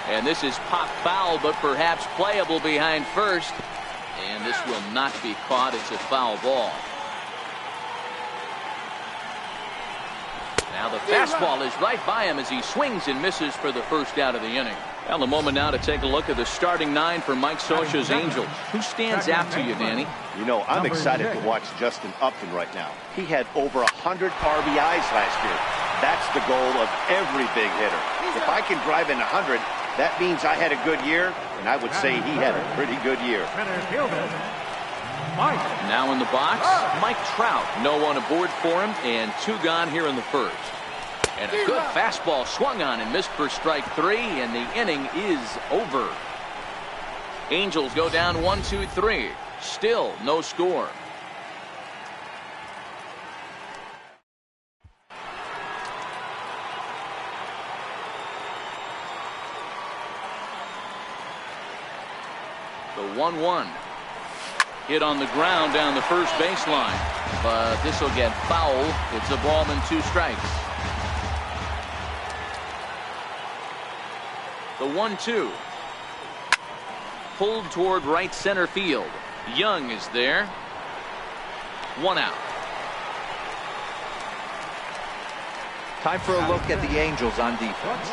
And this is pop foul, but perhaps playable behind first. And this will not be caught. It's a foul ball. Now the fastball is right by him as he swings and misses for the first out of the inning. Well, a moment now to take a look at the starting nine for Mike Scioscia's Angels. Who stands out to you, Danny? You know, I'm excited to watch Justin Upton right now. He had over 100 RBIs last year. That's the goal of every big hitter. If I can drive in 100, that means I had a good year, and I would say he had a pretty good year. Now in the box, Mike Trout. No one aboard for him, and 2 gone here in the first. And a good fastball swung on and missed for strike 3, and the inning is over. Angels go down 1-2-3. Still no score. The 1-1. Hit on the ground down the first baseline. But this will get foul. It's a ball and 2 strikes. The 1-2. Pulled toward right center field. Young is there. 1 out. Time for a look at the Angels on defense.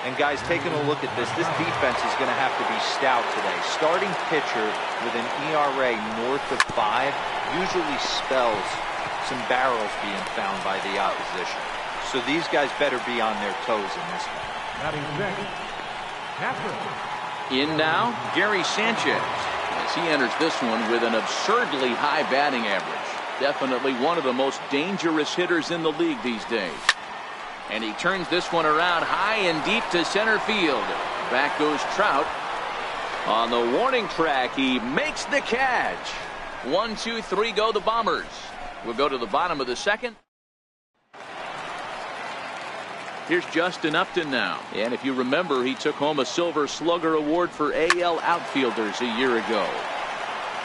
And guys, taking a look at this defense is going to have to be stout today. Starting pitcher with an ERA north of 5 usually spells some barrels being found by the opposition. So these guys better be on their toes in this one. In now, Gary Sanchez, as he enters this one with an absurdly high batting average. Definitely one of the most dangerous hitters in the league these days. And he turns this one around high and deep to center field. Back goes Trout. On the warning track, he makes the catch. 1, 2, 3 go the Bombers. We'll go to the bottom of the second. Here's Justin Upton now. And if you remember, he took home a Silver Slugger Award for AL outfielders a year ago.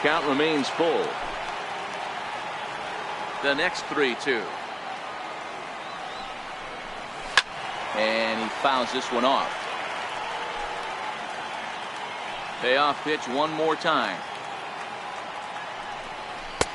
Count remains full. The next 3-2. And he fouls this one off. Payoff pitch one more time.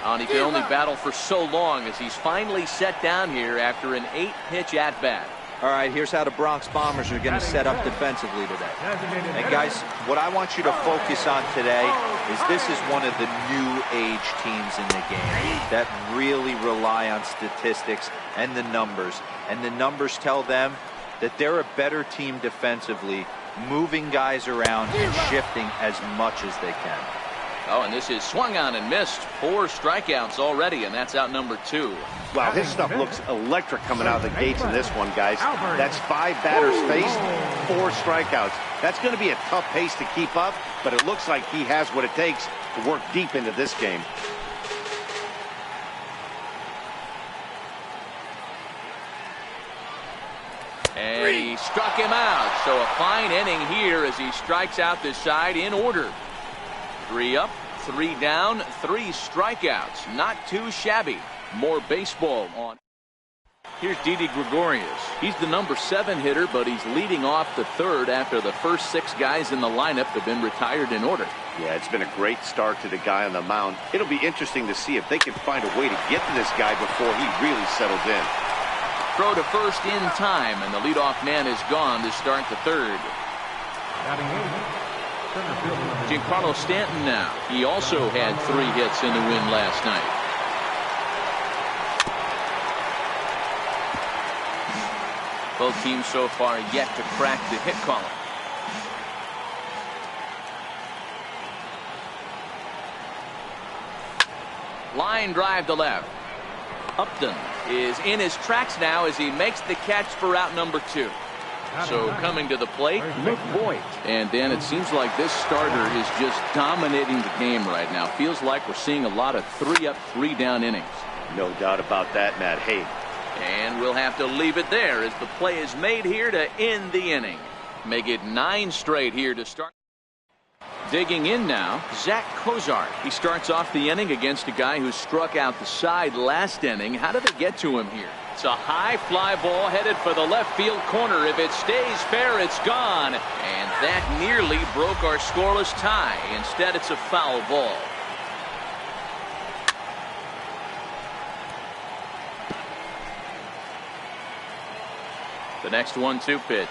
And he can only battle for so long as he's finally set down here after an 8-pitch at-bat. All right, here's how the Bronx Bombers are going to set up defensively today. And guys, what I want you to focus on today is this is one of the new age teams in the game that really rely on statistics and the numbers. And the numbers tell them that they're a better team defensively, moving guys around and shifting as much as they can. Oh, and this is swung on and missed. 4 strikeouts already, and that's out number 2. Wow, his stuff looks electric coming out of the gates in this one, guys. That's 5 batters faced, 4 strikeouts. That's going to be a tough pace to keep up, but it looks like he has what it takes to work deep into this game. And he struck him out. So a fine inning here as he strikes out this side in order. 3 up, 3 down, 3 strikeouts. Not too shabby. More baseball on. Here's Didi Gregorius. He's the number 7 hitter, but he's leading off the 3rd after the first 6 guys in the lineup have been retired in order. Yeah, it's been a great start to the guy on the mound. It'll be interesting to see if they can find a way to get to this guy before he really settles in. Throw to first in time, and the leadoff man is gone to start the 3rd. Giancarlo Stanton now. He also had 3 hits in the win last night. Both teams so far yet to crack the hit column. Line drive to left. Upton is in his tracks now as he makes the catch for out number 2. So coming to the plate, Luke Voigt. And then it seems like this starter is just dominating the game right now. Feels like we're seeing a lot of 3 up, 3 down innings. No doubt about that, Matt. Hey. And we'll have to leave it there as the play is made here to end the inning. Make it 9 straight here to start. Digging in now, Zach Kozart. He starts off the inning against a guy who struck out the side last inning. How did they get to him here? It's a high fly ball headed for the left field corner. If it stays fair, it's gone. And that nearly broke our scoreless tie. Instead, it's a foul ball. The next 1-2 pitch.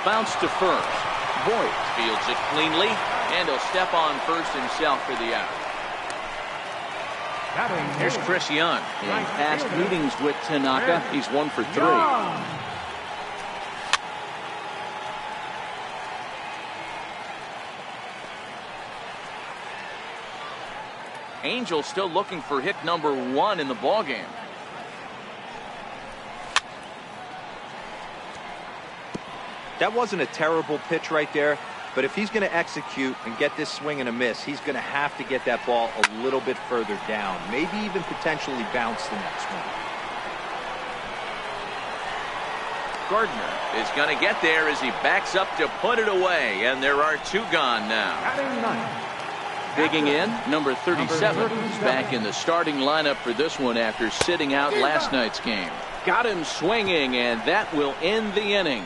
Bounce to first. Voigt fields it cleanly, and he'll step on first himself for the out. Here's Chris Young. In past meetings with Tanaka, he's 1 for 3. Angel still looking for hit number 1 in the ballgame. That wasn't a terrible pitch right there, but if he's going to execute and get this swing and a miss, he's going to have to get that ball a little bit further down, maybe even potentially bounce the next one. Gardner is going to get there as he backs up to put it away, and there are 2 gone now. Digging in, number 37 is back in the starting lineup for this one after sitting out last night's game. Got him swinging, and that will end the inning.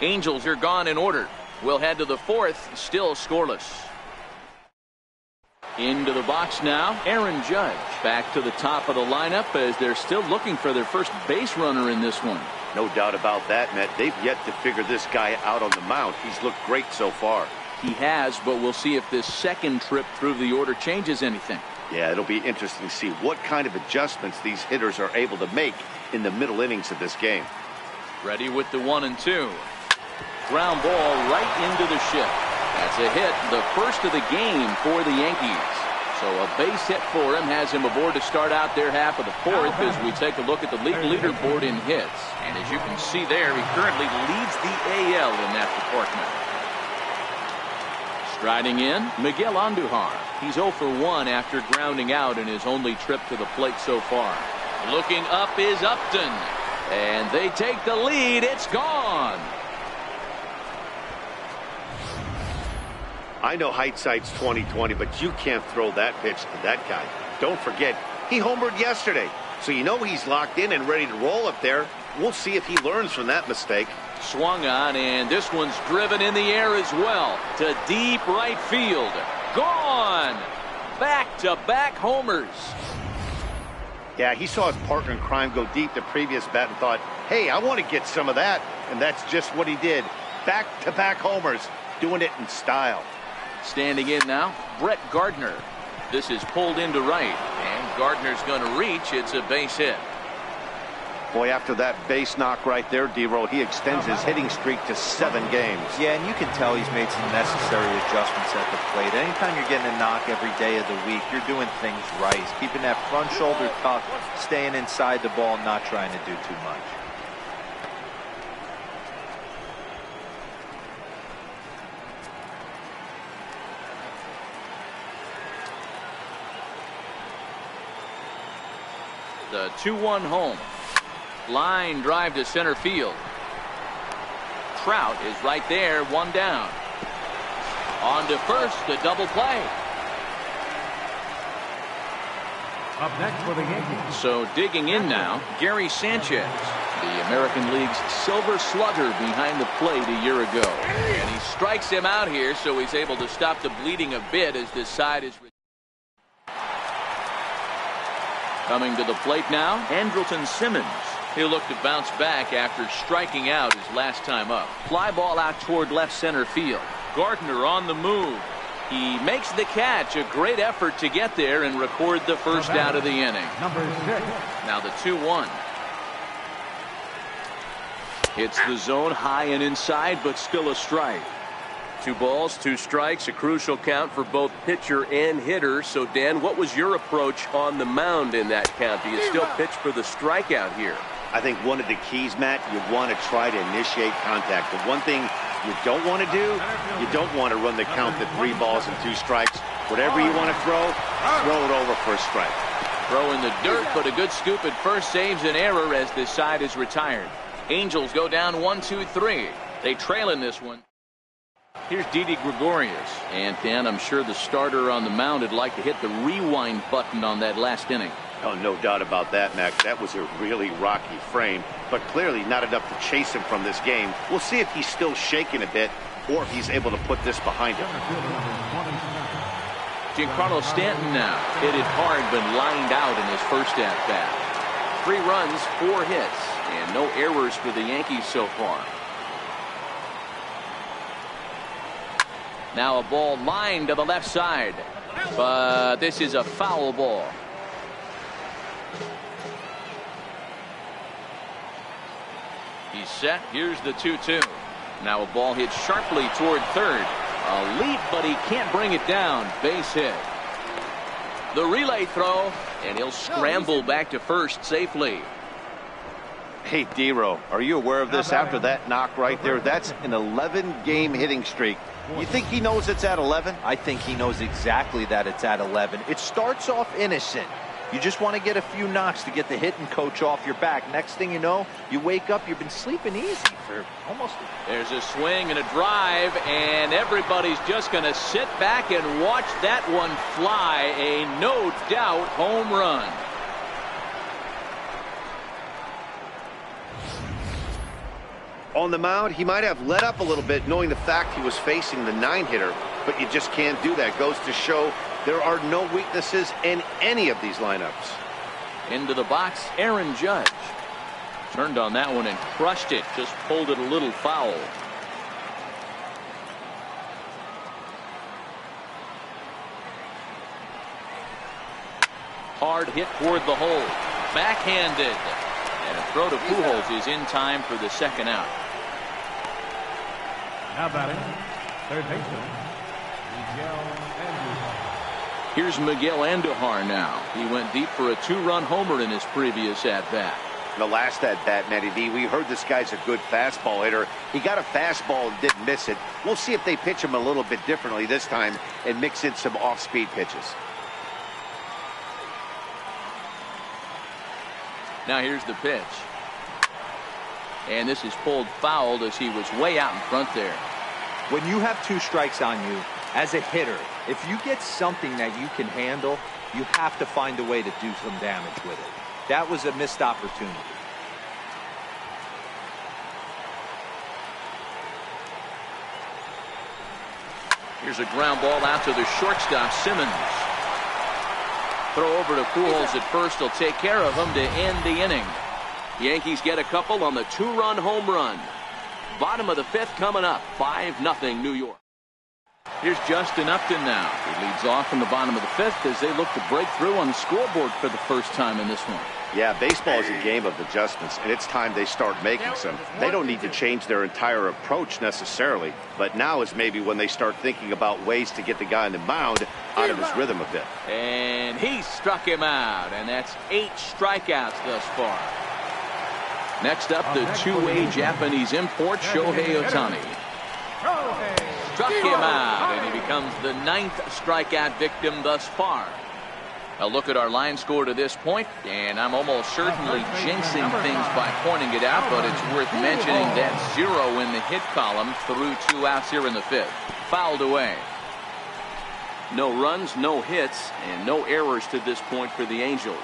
Angels are gone in order. We'll head to the 4th, still scoreless. Into the box now, Aaron Judge. Back to the top of the lineup as they're still looking for their first base runner in this one. No doubt about that, Matt. They've yet to figure this guy out on the mound. He's looked great so far. He has, but we'll see if this second trip through the order changes anything. Yeah, it'll be interesting to see what kind of adjustments these hitters are able to make in the middle innings of this game. Ready with the 1-2. Ground ball right into the shift. That's a hit, the first of the game for the Yankees. So a base hit for him has him aboard to start out their half of the 4th as we take a look at the league leaderboard in hits. And as you can see there, he currently leads the AL in that department. Striding in, Miguel Andujar. He's 0 for 1 after grounding out in his only trip to the plate so far. Looking up is Upton. And they take the lead. It's gone. I know hindsight's 20/20, but you can't throw that pitch to that guy. Don't forget, he homered yesterday. So you know he's locked in and ready to roll up there. We'll see if he learns from that mistake. Swung on, and this one's driven in the air as well to deep right field. Gone. Back-to-back homers. Yeah, he saw his partner in crime go deep the previous bat and thought, hey, I want to get some of that. And that's just what he did. Back-to-back homers, doing it in style. Standing in now, Brett Gardner. This is pulled into right, and Gardner's going to reach. It's a base hit. Boy, after that base knock right there, D-Roll, he extends his hitting streak to 7 games. Yeah, and you can tell he's made some necessary adjustments at the plate. Anytime you're getting a knock every day of the week, you're doing things right. He's keeping that front shoulder tucked, staying inside the ball, not trying to do too much. The 2-1 home. Line drive to center field. Trout is right there, 1 down. On to first, a double play. Up next for the Yankees. So digging in now, Gary Sanchez, the American League's silver slugger behind the plate a year ago. And he strikes him out here, so he's able to stop the bleeding a bit as this side is. Coming to the plate now, Andrelton Simmons. He'll look to bounce back after striking out his last time up. Fly ball out toward left center field. Gardner on the move. He makes the catch. A great effort to get there and record the first out of the inning. Number 6. Now the 2-1. Hits the zone high and inside, but still a strike. 2 balls, 2 strikes, a crucial count for both pitcher and hitter. So, Dan, what was your approach on the mound in that count? Do you still pitch for the strikeout here? I think one of the keys, Matt, you want to try to initiate contact. The one thing you don't want to do, you don't want to run the count to 3 balls and 2 strikes. Whatever you want to throw it over for a strike. Throw in the dirt, but a good scoop at first saves an error as this side is retired. Angels go down 1-2-3. They trail in this one. Here's Didi Gregorius. And Dan, I'm sure the starter on the mound would like to hit the rewind button on that last inning. Oh, no doubt about that, Mac. That was a really rocky frame, but clearly not enough to chase him from this game. We'll see if he's still shaking a bit or if he's able to put this behind him. Giancarlo Stanton now hit it hard but lined out in his first at-bat. 3 runs, 4 hits, and no errors for the Yankees so far. Now a ball lined to the left side, but this is a foul ball. He's set. Here's the 2-2. Now a ball hit sharply toward third. A leap, but he can't bring it down. Base hit. The relay throw, and he'll scramble back to first safely. Hey, D-Row, are you aware of this after that knock right there? That's an 11-game hitting streak. You think he knows it's at 11? I think he knows exactly that it's at 11. It starts off innocent. You just want to get a few knocks to get the hitting coach off your back. Next thing you know, you wake up, you've been sleeping easy for almost. There's a swing and a drive, and everybody's just going to sit back and watch that one fly. A no doubt home run. On the mound, he might have let up a little bit knowing the fact he was facing the 9-hitter, but you just can't do that. Goes to show there are no weaknesses in any of these lineups. Into the box, Aaron Judge. Turned on that one and crushed it. Just pulled it a little foul. Hard hit toward the hole. Backhanded. And a throw to Pujols is in time for the second out. Now batting, third baseman, Miguel Andujar. Here's Miguel Andujar now. He went deep for a 2-run homer in his previous at-bat. The last at-bat, Matty V, we heard this guy's a good fastball hitter. He got a fastball and didn't miss it. We'll see if they pitch him a little bit differently this time and mix in some off-speed pitches. Now here's the pitch. And this is pulled foul as he was way out in front there. When you have 2 strikes on you, as a hitter, if you get something that you can handle, you have to find a way to do some damage with it. That was a missed opportunity. Here's a ground ball out to the shortstop, Simmons. Throw over to Pujols at first. He'll take care of him to end the inning. Yankees get a couple on the 2-run home run. Bottom of the 5th coming up. 5-0 New York. Here's Justin Upton now. He leads off in the bottom of the 5th as they look to break through on the scoreboard for the first time in this one. Yeah, baseball is a game of adjustments, and it's time they start making some. They don't need to change their entire approach necessarily, but now is maybe when they start thinking about ways to get the guy on the mound out of his rhythm a bit. And he struck him out, and that's 8 strikeouts thus far. Next up, the 2-way Japanese import, Shohei Ohtani. Struck him out, and he becomes the 9th strikeout victim thus far. A look at our line score to this point, and I'm almost certainly jinxing things by pointing it out, but it's worth mentioning that 0 in the hit column through 2 outs here in the 5th. Fouled away. No runs, no hits, and no errors to this point for the Angels.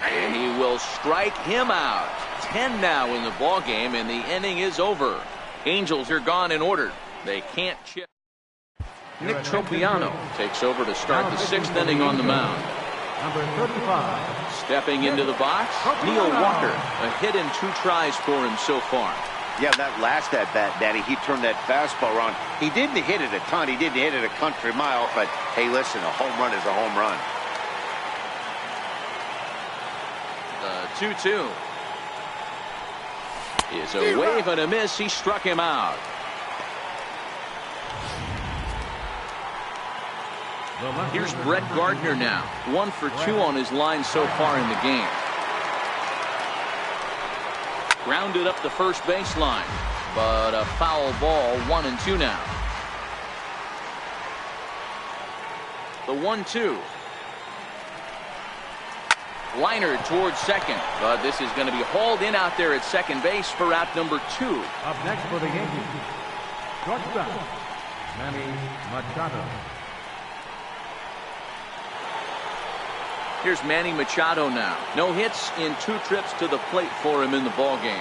And he will strike him out. 10 now in the ball game, and the inning is over. Angels are gone in order. They can't chip. Nick Tropiano takes over to start the 6th inning on the mound. Number 35. Stepping into the box, Neil Walker. A hit and 2 tries for him so far. Yeah, that last at-bat, Daddy, he turned that fastball around. He didn't hit it a ton. He didn't hit it a country mile, but hey, listen, a home run is a home run. 2-2 is a wave and a miss. He struck him out. Here's Brett Gardner now. 1 for 2 on his line so far in the game. Grounded up the first baseline, but a foul ball. 1-2 now. The 1-2. Liner towards second, but this is going to be hauled in out there at second base for out number 2. Up next for the Yankees, shortstop, Manny Machado. Here's Manny Machado now. No hits in 2 trips to the plate for him in the ballgame.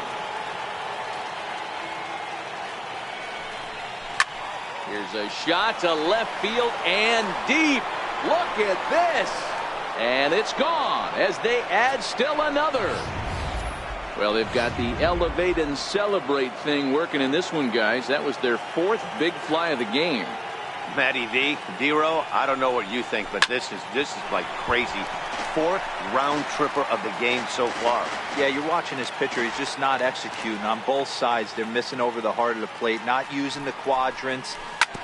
Here's a shot to left field and deep. Look at this. And it's gone as they add still another. Well, they've got the elevate and celebrate thing working in this one, guys. That was their 4th big fly of the game. Matty V, D-Row, I don't know what you think, but this is like crazy. 4th round tripper of the game so far. Yeah, you're watching this pitcher. He's just not executing on both sides. They're missing over the heart of the plate, not using the quadrants.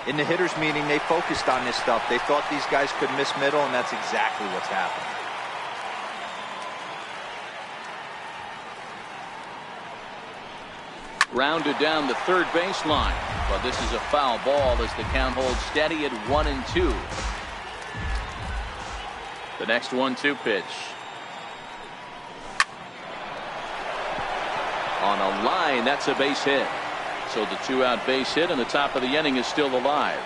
In the hitters meeting, they focused on this stuff. They thought these guys could miss middle, and that's exactly what's happening. Rounded down the third baseline, but this is a foul ball as the count holds steady at 1-2. The next 1-2 pitch. On a line, that's a base hit. So the 2-out base hit and the top of the inning is still alive.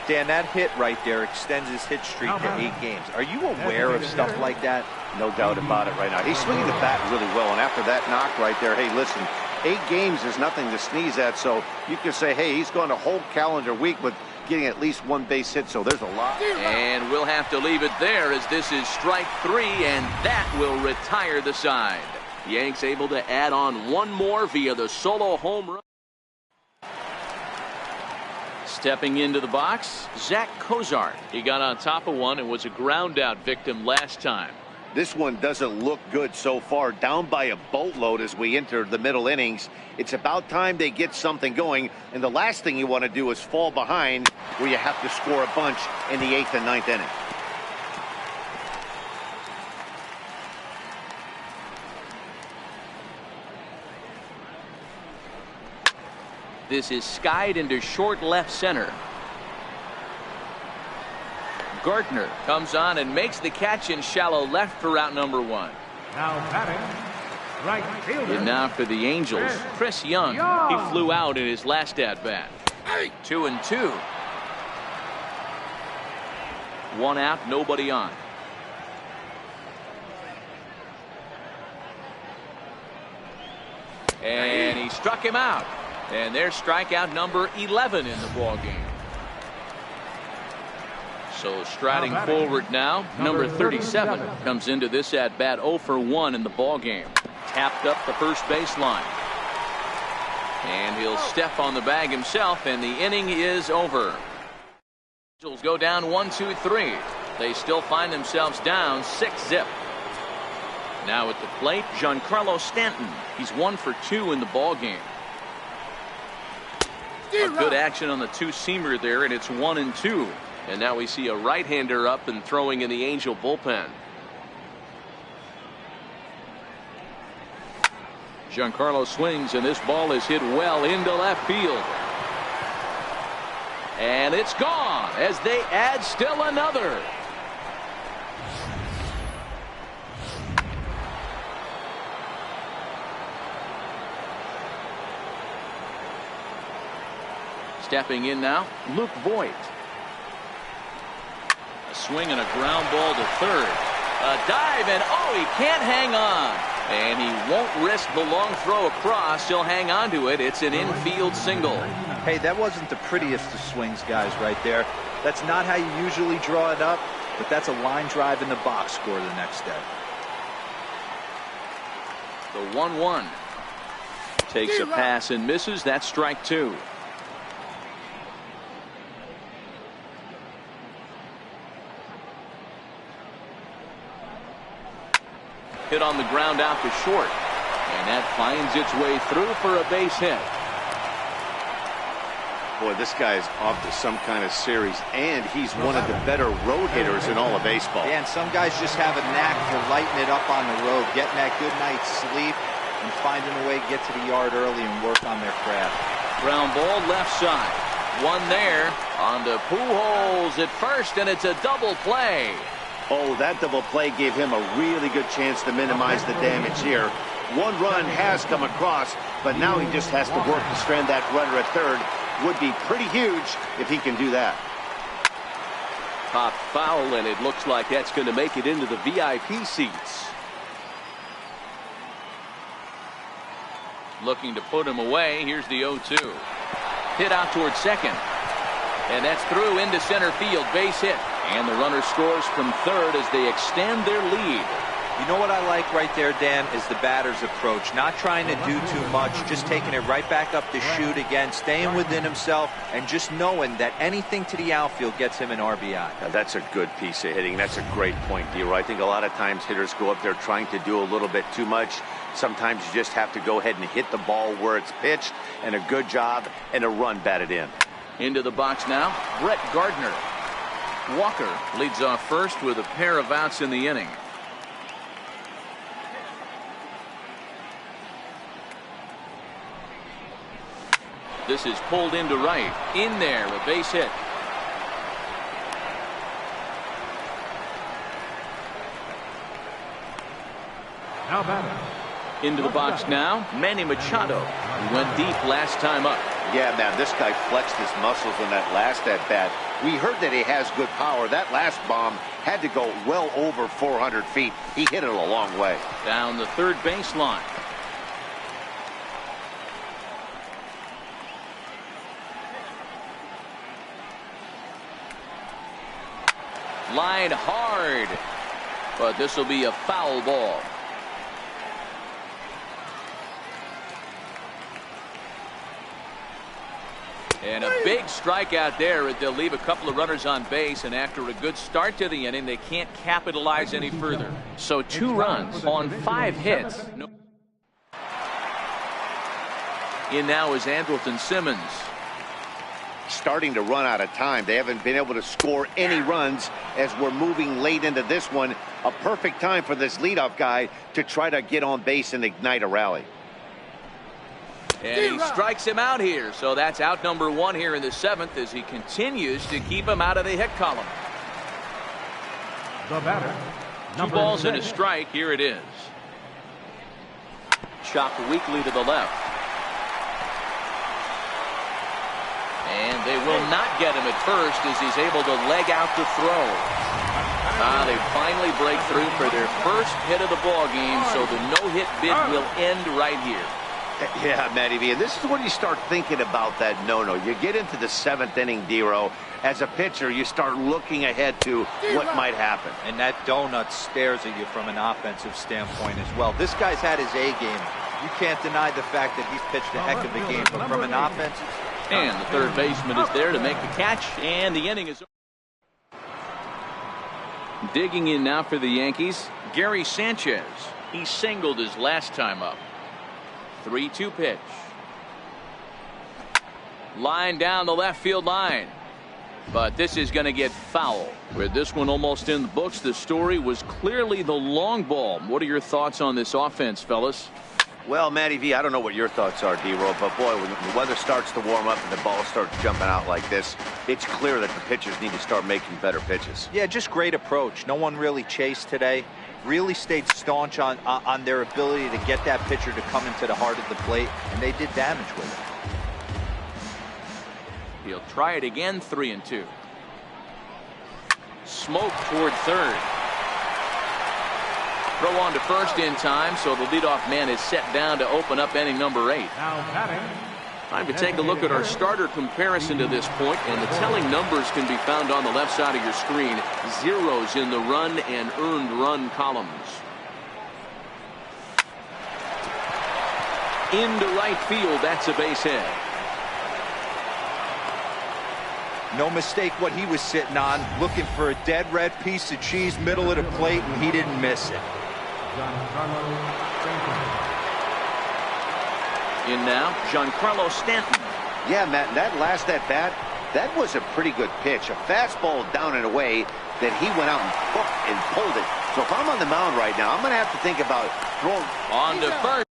Dan, that hit right there extends his hit streak to 8 games. Are you aware of stuff like that? No doubt about it right now. He's swinging the bat really well, and after that knock right there, hey, listen, 8 games is nothing to sneeze at, so you can say, hey, he's gone a whole calendar week with getting at least 1 base hit, so there's a lot. And we'll have to leave it there as this is strike 3, and that will retire the side. Yanks able to add on 1 more via the solo home run. Stepping into the box, Zach Cozart. He got on top of one and was a ground out victim last time. This one doesn't look good so far. Down by a boatload as we enter the middle innings. It's about time they get something going, and the last thing you want to do is fall behind where you have to score a bunch in the 8th and 9th inning. This is skied into short left center. Gardner comes on and makes the catch in shallow left for out number 1. Now batting, right fielder. And now for the Angels, Chris Young. He flew out in his last at-bat. 2-2. 1 out, nobody on. And he struck him out. And there's strikeout number 11 in the ball game. So striding forward now, number 37 comes into this at bat 0 for 1 in the ball game. Tapped up the first baseline. And he'll step on the bag himself, and the inning is over. Angels go down 1-2-3. They still find themselves down 6-zip. Now at the plate, Giancarlo Stanton. He's 1 for 2 in the ball game. A good action on the 2-seamer there, and it's 1-2. And now we see a right-hander up and throwing in the Angel bullpen. Giancarlo swings, and this ball is hit well into left field. And it's gone as they add still another. Stepping in now, Luke Voigt. A swing and a ground ball to third. A dive, and oh, he can't hang on. And he won't risk the long throw across. He'll hang on to it. It's an infield single. Hey, that wasn't the prettiest of swings, guys, right there. That's not how you usually draw it up, but that's a line drive in the box score the next day. The 1-1. Takes a pass and misses. That's strike 2. Hit on the ground out to short, and that finds its way through for a base hit. Boy, this guy's off to some kind of series, and he's one of the better road hitters in all of baseball. Yeah, and some guys just have a knack for lighting it up on the road, getting that good night's sleep, and finding a way to get to the yard early and work on their craft. Ground ball left side. One there on the Pujols at first, and it's a double play. Oh, that double play gave him a really good chance to minimize the damage here. One run has come across, but now he just has to work to strand that runner at third. Would be pretty huge if he can do that. Pop foul, and it looks like that's going to make it into the VIP seats. Looking to put him away. Here's the 0-2. Hit out towards second. And that's through into center field. Base hit. And the runner scores from third as they extend their lead. You know what I like right there, Dan, is the batter's approach. Not trying to do too much, just taking it right back up the chute again, staying within himself, and just knowing that anything to the outfield gets him an RBI. Now, that's a good piece of hitting. That's a great point, D. I think a lot of times hitters go up there trying to do a little bit too much. Sometimes you just have to go ahead and hit the ball where it's pitched, and a good job, and a run batted in. Into the box now, Brett Gardner. Walker leads off first with a pair of outs in the inning. This is pulled into right. In there, a base hit. Now batter. Into the box now, Manny Machado. He went deep last time up. Yeah, man, this guy flexed his muscles in that last at-bat. We heard that he has good power. That last bomb had to go well over 400 feet. He hit it a long way. Down the third baseline. Line hard, but this will be a foul ball. And a big strikeout there. They'll leave a couple of runners on base, and after a good start to the inning, they can't capitalize any further. So 2 runs on 5 hits. In now is Andrelton Simmons. Starting to run out of time. They haven't been able to score any runs as we're moving late into this one. A perfect time for this leadoff guy to try to get on base and ignite a rally. And he strikes him out here. So that's out number 1 here in the 7th as he continues to keep him out of the hit column. The batter. 2 balls and a strike. Here it is. Chopped weakly to the left. And they will not get him at first as he's able to leg out the throw. They finally break through for their first hit of the ball game, so the no-hit bid will end right here. Yeah, Matty V, and this is when you start thinking about that no-no. You get into the 7th inning, D-Row. As a pitcher, you start looking ahead to what might happen. And that donut stares at you from an offensive standpoint as well. This guy's had his A game. You can't deny the fact that he's pitched a heck of a game, but from an offense... And the third baseman is there to make the catch, and the inning is over. Digging in now for the Yankees, Gary Sanchez. He singled his last time up. 3-2 pitch. Line down the left field line. But this is going to get foul. With this one almost in the books, the story was clearly the long ball. What are your thoughts on this offense, fellas? Well, Matty V, I don't know what your thoughts are, D-Row, but boy, when the weather starts to warm up and the ball starts jumping out like this, it's clear that the pitchers need to start making better pitches. Yeah, just great approach. No one really chased today. Really stayed staunch on their ability to get that pitcher to come into the heart of the plate, and they did damage with it. He'll try it again, 3-2. Smoke toward third. Throw on to first in time, so the leadoff man is set down to open up inning number 8. Now batting. Time to take a look at our starter comparison to this point, and the telling numbers can be found on the left side of your screen. Zeros in the run and earned run columns. Into right field, that's a base hit. No mistake what he was sitting on, looking for a dead red piece of cheese middle of the plate, and he didn't miss it. In now, Giancarlo Stanton. Yeah, Matt, that last at-bat, that was a pretty good pitch. A fastball down and away that he went out and hooked and pulled it. So if I'm on the mound right now, I'm going to have to think about throwing... On to first.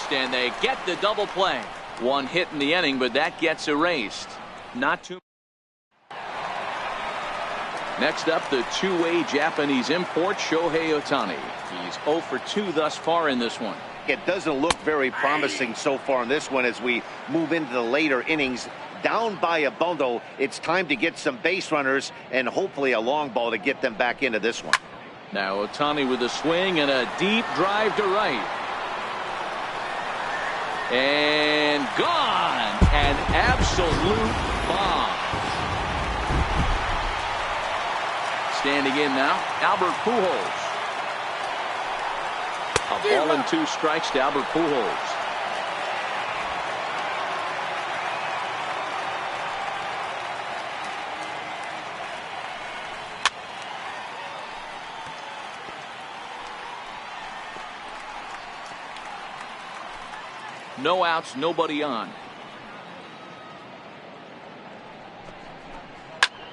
first, and they get the double play. One hit in the inning, but that gets erased. Not too. Next up, the two-way Japanese import, Shohei Ohtani. He's 0 for 2 thus far in this one. It doesn't look very promising so far in this one as we move into the later innings. Down by a bundle, it's time to get some base runners and hopefully a long ball to get them back into this one. Now Ohtani with a swing and a deep drive to right. And gone. An absolute bomb. Standing in now, Albert Pujols. A ball and 2 strikes to Albert Pujols. No outs, nobody on.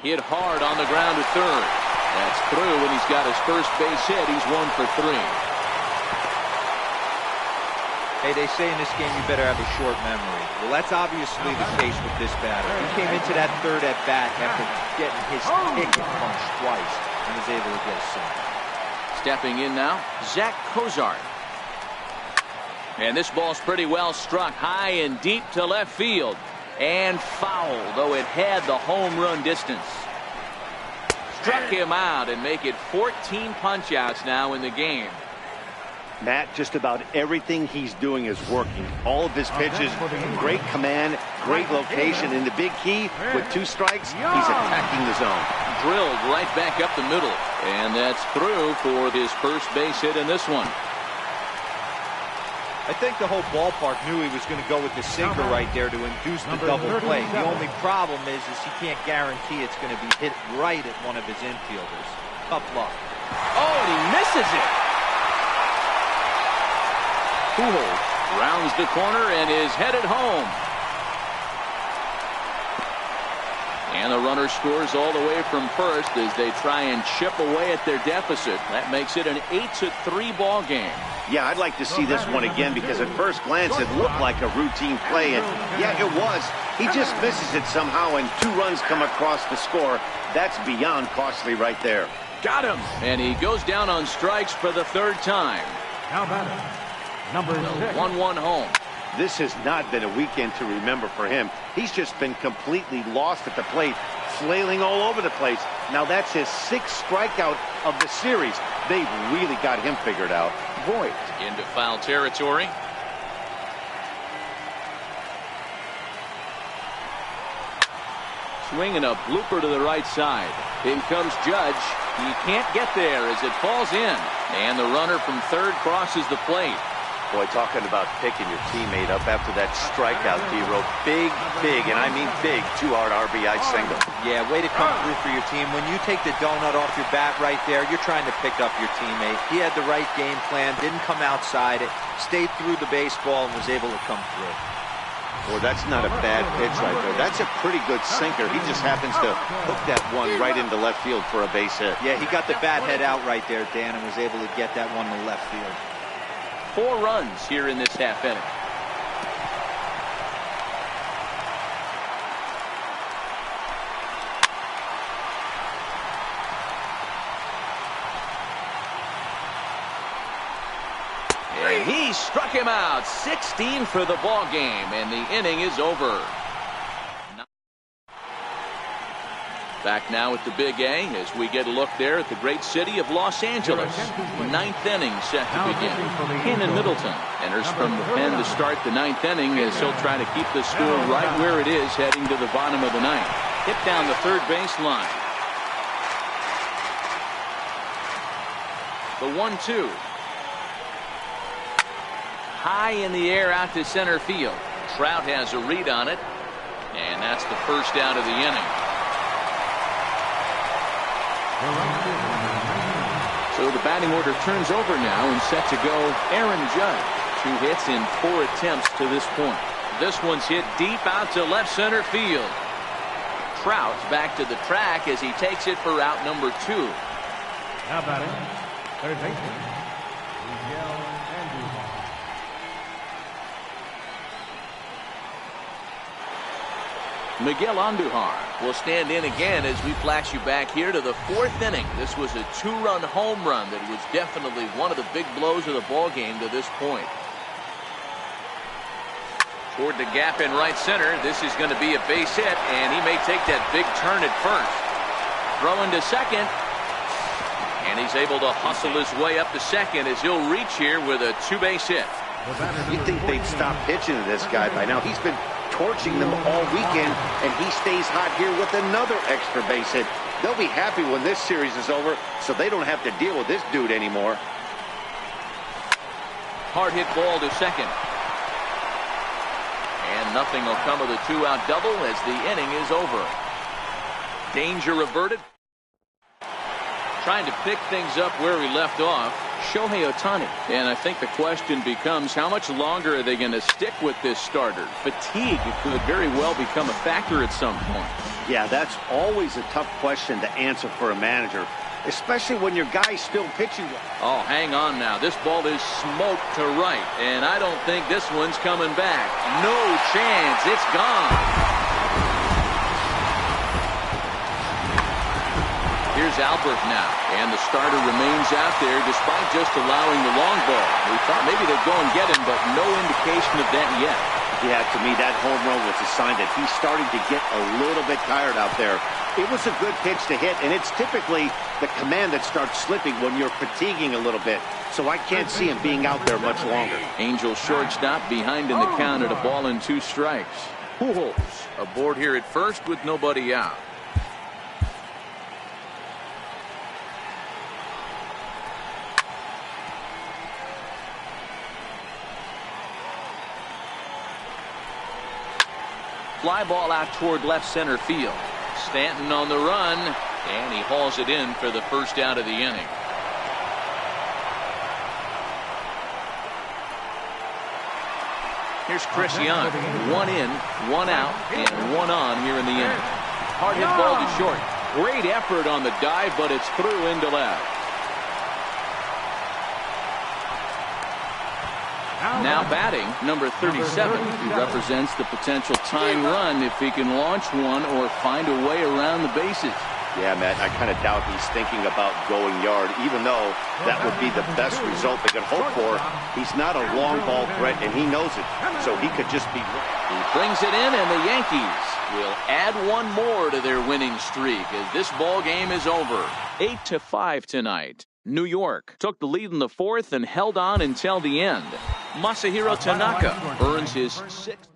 Hit hard on the ground to third. That's through, and he's got his first base hit. He's 1 for 3. Hey, they say in this game you better have a short memory. Well, that's obviously the case with this batter. He came into that third at bat after getting his ticket punched twice and was able to get a single. Stepping in now, Zach Cozart. And this ball's pretty well struck high and deep to left field. And foul, though it had the home run distance. Struck him out and make it 14 punch-outs now in the game. Matt, just about everything he's doing is working. All of his pitches, great command, great location. And the big key, with 2 strikes, he's attacking the zone. Drilled right back up the middle. And that's through for his first base hit in this one. I think the whole ballpark knew he was going to go with the sinker right there to induce the double play. The only problem is he can't guarantee it's going to be hit right at one of his infielders. Tough luck. Oh, and he misses it. Pujols rounds the corner and is headed home. And the runner scores all the way from first as they try and chip away at their deficit. That makes it an 8-3 ball game. Yeah, I'd like to see this one again because at first glance it looked like a routine play. And yeah, it was. He just misses it somehow and 2 runs come across the score. That's beyond costly right there. Got him. And he goes down on strikes for the 3rd time. Now batter, number 6. 1-1 home. This has not been a weekend to remember for him. He's just been completely lost at the plate, flailing all over the place. Now that's his 6th strikeout of the series. They've really got him figured out. Voigt into foul territory. Swinging a blooper to the right side. In comes Judge. He can't get there as it falls in. And the runner from third crosses the plate. Boy, talking about picking your teammate up after that strikeout, D-Row. Big, and I mean big, 2-hard RBI single. Yeah, way to come through for your team. When you take the donut off your bat right there, you're trying to pick up your teammate. He had the right game plan, didn't come outside it, stayed through the baseball, and was able to come through. Boy, that's not a bad pitch right there. That's a pretty good sinker. He just happens to hook that one right into left field for a base hit. Yeah, he got the bat head out right there, Dan, and was able to get that one to left field. 4 runs here in this half inning. And he struck him out. 16 for the ball game, and the inning is over. Back now at the Big A as we get a look there at the great city of Los Angeles. 9th inning set to begin. Cannon Middleton enters from the pen to start the 9th inning as he'll try to keep the score right where it is heading to the bottom of the 9th. Hit down the third base line. The 1-2. High in the air out to center field. Trout has a read on it. And that's the first out of the inning. So the batting order turns over now and set to go Aaron Judge. 2 hits in 4 attempts to this point. This one's hit deep out to left center field. Trout's back to the track as he takes it for out number 2. Now batting, third baseman, Miguel Andrews. Miguel Andujar will stand in again as we flash you back here to the 4th inning. This was a 2-run home run that was definitely one of the big blows of the ball game to this point. Toward the gap in right center. This is going to be a base hit, and he may take that big turn at first. Throwing to second. And he's able to hustle his way up to second as he'll reach here with a 2-base hit. You'd think they'd stop pitching to this guy by now. He's been torching them all weekend, and he stays hot here with another extra base hit. They'll be happy when this series is over, so they don't have to deal with this dude anymore. Hard hit ball to second. And nothing will come of the 2-out double as the inning is over. Danger averted. Trying to pick things up where we left off, Shohei Ohtani. And I think the question becomes, how much longer are they going to stick with this starter? Fatigue could very well become a factor at some point. Yeah, that's always a tough question to answer for a manager, especially when your guy's still pitching. Oh, hang on now. This ball is smoked to right, and I don't think this one's coming back. No chance. It's gone. Here's Albert now, and the starter remains out there despite just allowing the long ball. We thought maybe they'd go and get him, but no indication of that yet. Yeah, to me, that home run was a sign that he's starting to get a little bit tired out there. It was a good pitch to hit, and it's typically the command that starts slipping when you're fatiguing a little bit. So I can't see him being out there much longer. Angel shortstop behind in the count at a ball and 2 strikes. Pujols aboard here at first with nobody out. Fly ball out toward left center field. Stanton on the run, and he hauls it in for the first out of the inning. Here's Chris Young. 1 in, 1 out, and 1 on here in the inning. Hard hit ball to short. Great effort on the dive, but it's through into left. Now batting, number 37, who represents the potential tying run if he can launch one or find a way around the bases. Yeah, Matt, I kind of doubt he's thinking about going yard, even though that would be the best result they could hope for. He's not a long ball threat, and he knows it, so he could just be... He brings it in, and the Yankees will add 1 more to their winning streak as this ball game is over. 8-5 tonight. New York took the lead in the 4th and held on until the end. Masahiro Tanaka earns his 6th.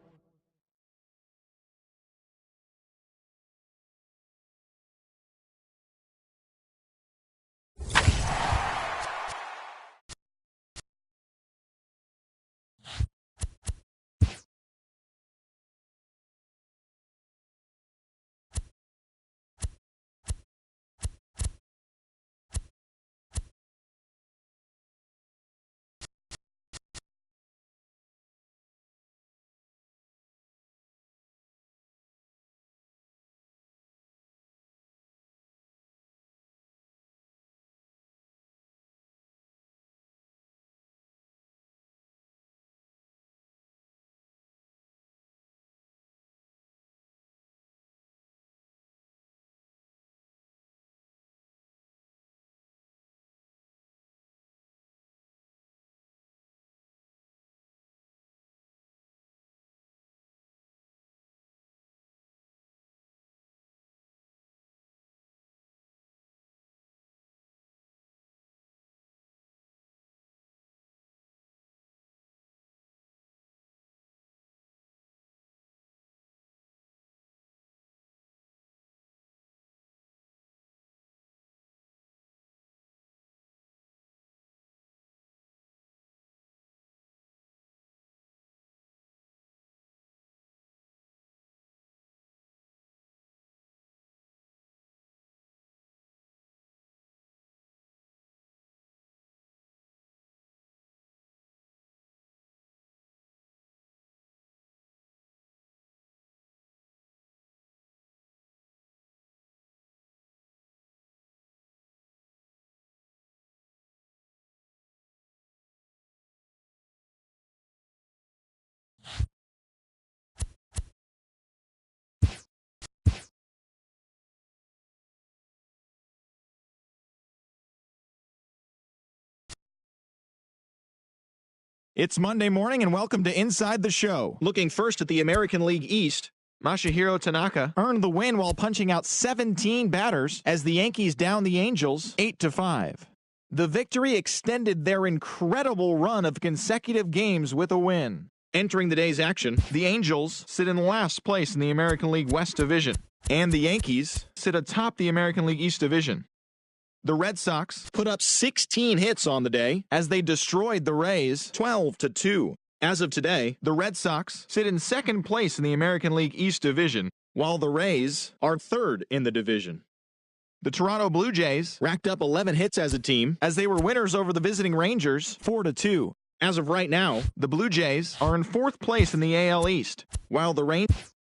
It's Monday morning and welcome to Inside the Show. Looking first at the American League East, Masahiro Tanaka earned the win while punching out 17 batters as the Yankees downed the Angels 8-5. The victory extended their incredible run of consecutive games with a win. Entering the day's action, the Angels sit in last place in the American League West Division, and the Yankees sit atop the American League East Division. The Red Sox put up 16 hits on the day as they destroyed the Rays 12-2. As of today, the Red Sox sit in second place in the American League East Division, while the Rays are third in the division. The Toronto Blue Jays racked up 11 hits as a team as they were winners over the visiting Rangers 4-2. As of right now, the Blue Jays are in fourth place in the AL East, while the Rangers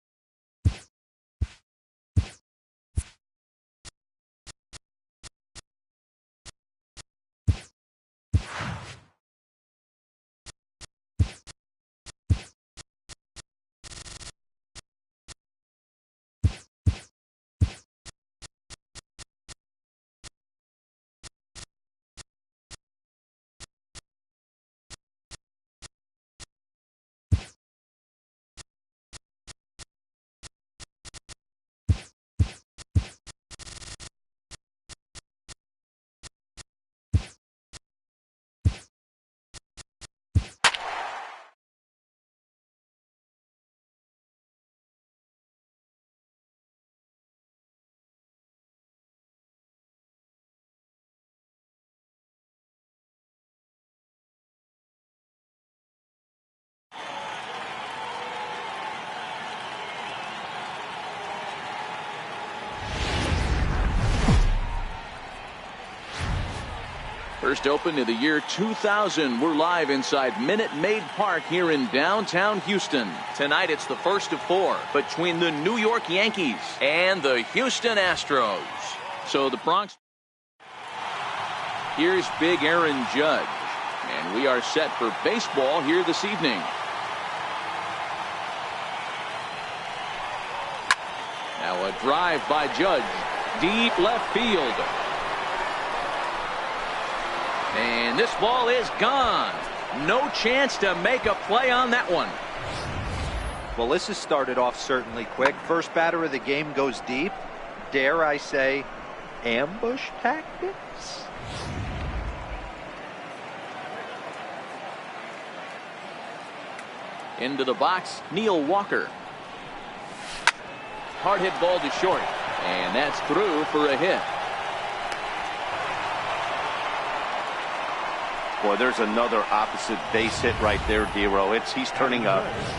First open of the year 2000. We're live inside Minute Maid Park here in downtown Houston. Tonight it's the first of four between the New York Yankees and the Houston Astros. So the Bronx. Here's Big Aaron Judge. And we are set for baseball here this evening. Now a drive by Judge. Deep left field. And this ball is gone. No chance to make a play on that one. Well, this has started off certainly quick. First batter of the game goes deep. Dare I say, ambush tactics? Into the box, Neil Walker. Hard hit ball to short. And that's through for a hit. Boy, there's another opposite base hit right there, Dero. He's turning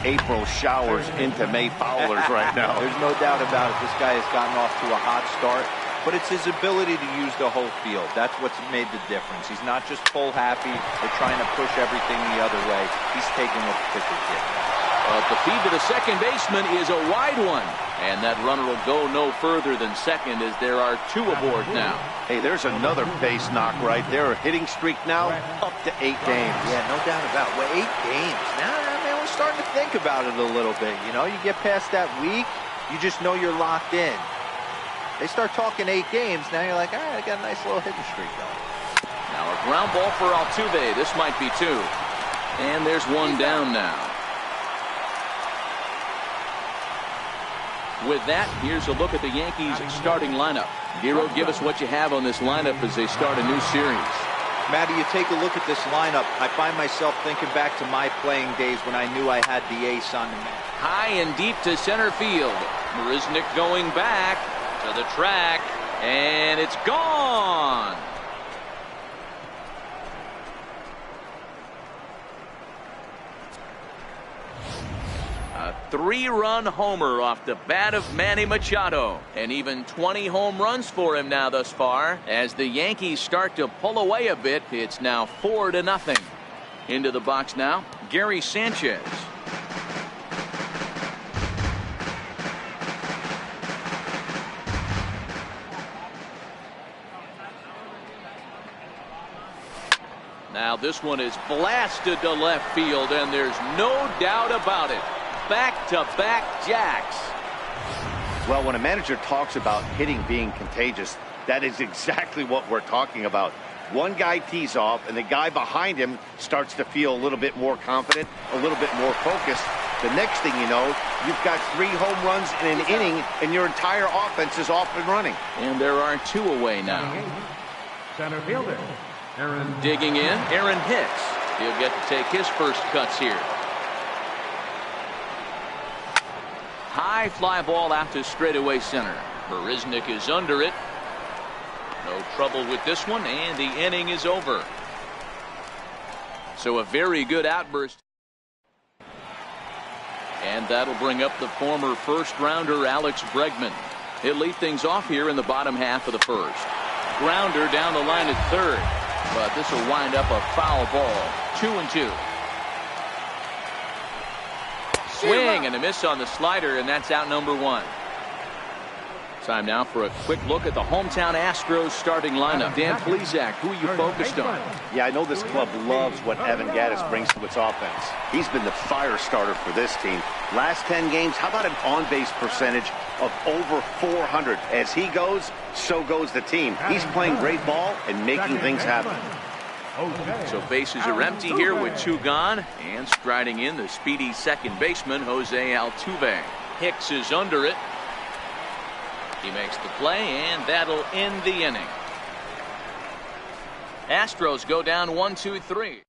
April showers into May foulers right now. There's no doubt about it. This guy has gotten off to a hot start, but it's his ability to use the whole field. That's what's made the difference. He's not just pull happy or trying to push everything the other way. He's taking what the pitcher's giving. But the feed to the second baseman is a wide one. And that runner will go no further than second as there are two aboard now. Hey, there's another base knock right there. A hitting streak now up to 8 games. Yeah, no doubt about it. Well, 8 games. Now, man, we're starting to think about it a little bit. You know, you get past that week, you just know you're locked in. They start talking 8 games, now you're like, all right, I got a nice little hitting streak going. Now a ground ball for Altuve. This might be 2. And there's one down now. With that, here's a look at the Yankees starting lineup. Dero, give us what you have on this lineup as they start a new series. Matty, you take a look at this lineup. I find myself thinking back to my playing days when I knew I had the ace on the mat. High and deep to center field. Marisnick going back to the track, and it's gone. A 3-run homer off the bat of Manny Machado, and even 20 home runs for him now thus far. As the Yankees start to pull away a bit, it's now 4-0. Into the box now, Gary Sanchez. Now this one is blasted to left field, and there's no doubt about it. Back-to-back jacks. Well, when a manager talks about hitting being contagious, that is exactly what we're talking about. One guy tees off, and the guy behind him starts to feel a little bit more confident, a little bit more focused. The next thing you know, you've got 3 home runs in an inning, and your entire offense is off and running. And there are 2 away now. Center fielder, Aaron. Digging in, Aaron Hicks. He'll get to take his first cuts here. High fly ball out to straightaway center. Marisnick is under it. No trouble with this one, and the inning is over. So a very good outburst. And that'll bring up the former first-rounder Alex Bregman. He'll lead things off here in the bottom half of the first. Grounder down the line at third, but this will wind up a foul ball. 2-2. Swing and a miss on the slider, and that's out number 1. Time now for a quick look at the hometown Astros starting lineup. Dan Plesac, who are you focused on? Yeah, I know this club loves what Evan Gattis brings to its offense. He's been the fire starter for this team. Last 10 games, how about an on-base percentage of over 400? As he goes, so goes the team. He's playing great ball and making things happen. So bases are empty here with 2 gone, and striding in the speedy second baseman Jose Altuve. Hicks is under it. He makes the play, and that'll end the inning. Astros go down 1-2-3.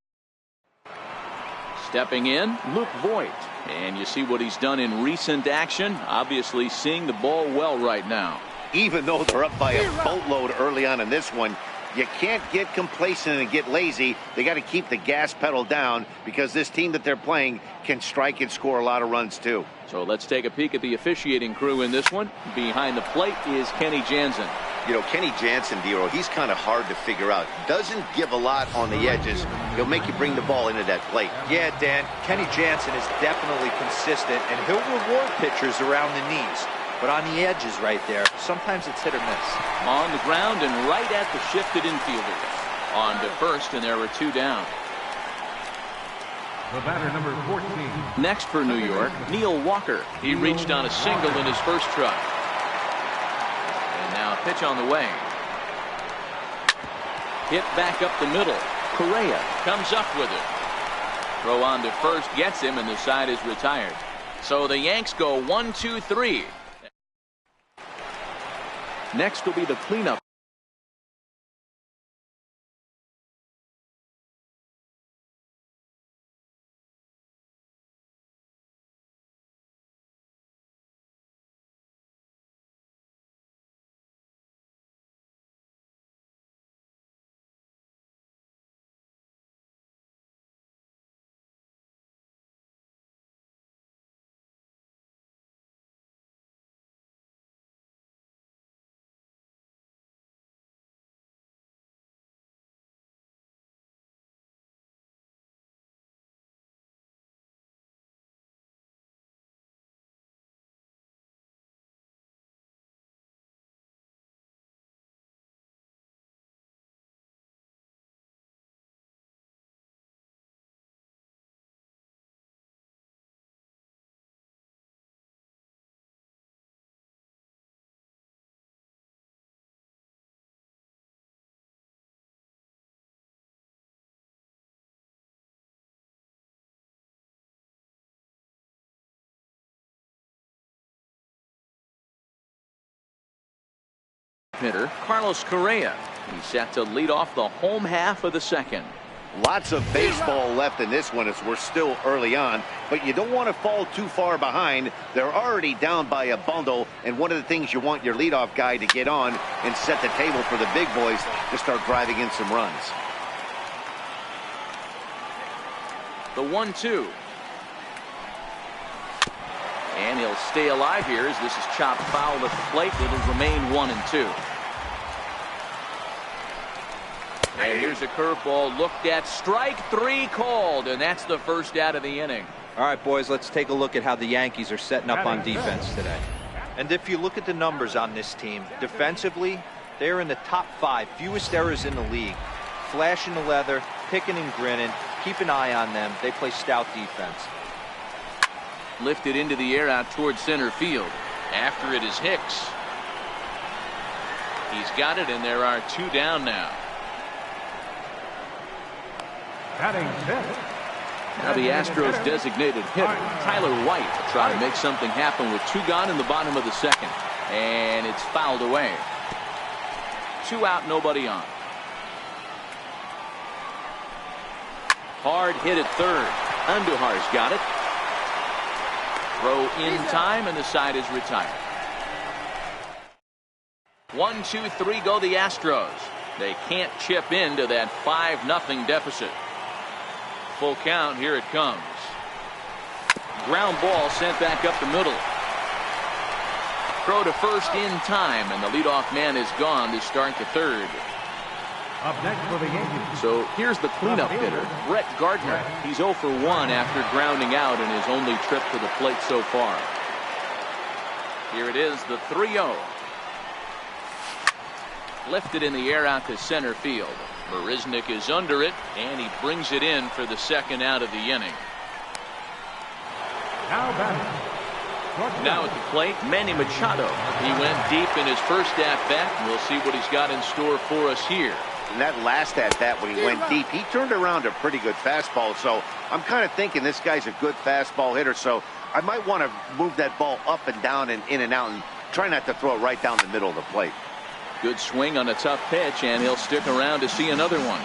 Stepping in, Luke Voit. And you see what he's done in recent action. Obviously seeing the ball well right now. Even though they're up by a boatload early on in this one, you can't get complacent and get lazy. They got to keep the gas pedal down because this team that they're playing can strike and score a lot of runs too. So let's take a peek at the officiating crew in this one. Behind the plate is Kenny Jansen. You know, Kenny Jansen, Dero, he's kind of hard to figure out. Doesn't give a lot on the edges. He'll make you bring the ball into that plate. Yeah, Dan, Kenny Jansen is definitely consistent, and he'll reward pitchers around the knees. But on the edges right there, sometimes it's hit or miss. On the ground and right at the shifted infielders. On to first, and there are 2 down. The batter, number 14. Next for New York, Neil Walker. He reached on a single in his first try. And now a pitch on the way. Hit back up the middle. Correa comes up with it. Throw on to first, gets him, and the side is retired. So the Yanks go 1-2-3. Next will be the cleanup. Hitter Carlos Correa. He's set to lead off the home half of the second. Lots of baseball left in this one as we're still early on, but you don't want to fall too far behind. They're already down by a bundle, and one of the things you want your leadoff guy to get on and set the table for the big boys to start driving in some runs. The 1-2. And he'll stay alive here as this is chopped foul at the plate. It'll remain 1-2. And here's a curveball looked at. Strike 3 called, and that's the first out of the inning. All right, boys, let's take a look at how the Yankees are setting up on defense today. And if you look at the numbers on this team, defensively, they're in the top 5, fewest errors in the league. Flashing the leather, picking and grinning, keep an eye on them. They play stout defense. Lifted into the air out towards center field. After it is Hicks. He's got it, and there are 2 down now. Batting fifth. Now the Astros designated hitter, Tyler White, trying to make something happen with 2 gone in the bottom of the second. And it's fouled away. 2 out, nobody on. Hard hit at third. Andujar's got it. Throw in time, and the side is retired. 1, 2, 3 go the Astros. They can't chip into that 5-0 deficit. Full count, here it comes. Ground ball sent back up the middle. Throw to first in time, and the leadoff man is gone to start the third. Up next for the Yankees. So here's the cleanup hitter, Brett Gardner. He's 0 for 1 after grounding out in his only trip to the plate so far. Here it is, the 3-0. Lifted in the air out to center field. Marisnick is under it, and he brings it in for the second out of the inning. Now at the plate, Manny Machado. He went deep in his first at-bat, and we'll see what he's got in store for us here. In that last at-bat, when he went deep, he turned around a pretty good fastball. So I'm kind of thinking this guy's a good fastball hitter. So I might want to move that ball up and down and in and out and try not to throw it right down the middle of the plate. Good swing on a tough pitch, and he'll stick around to see another one.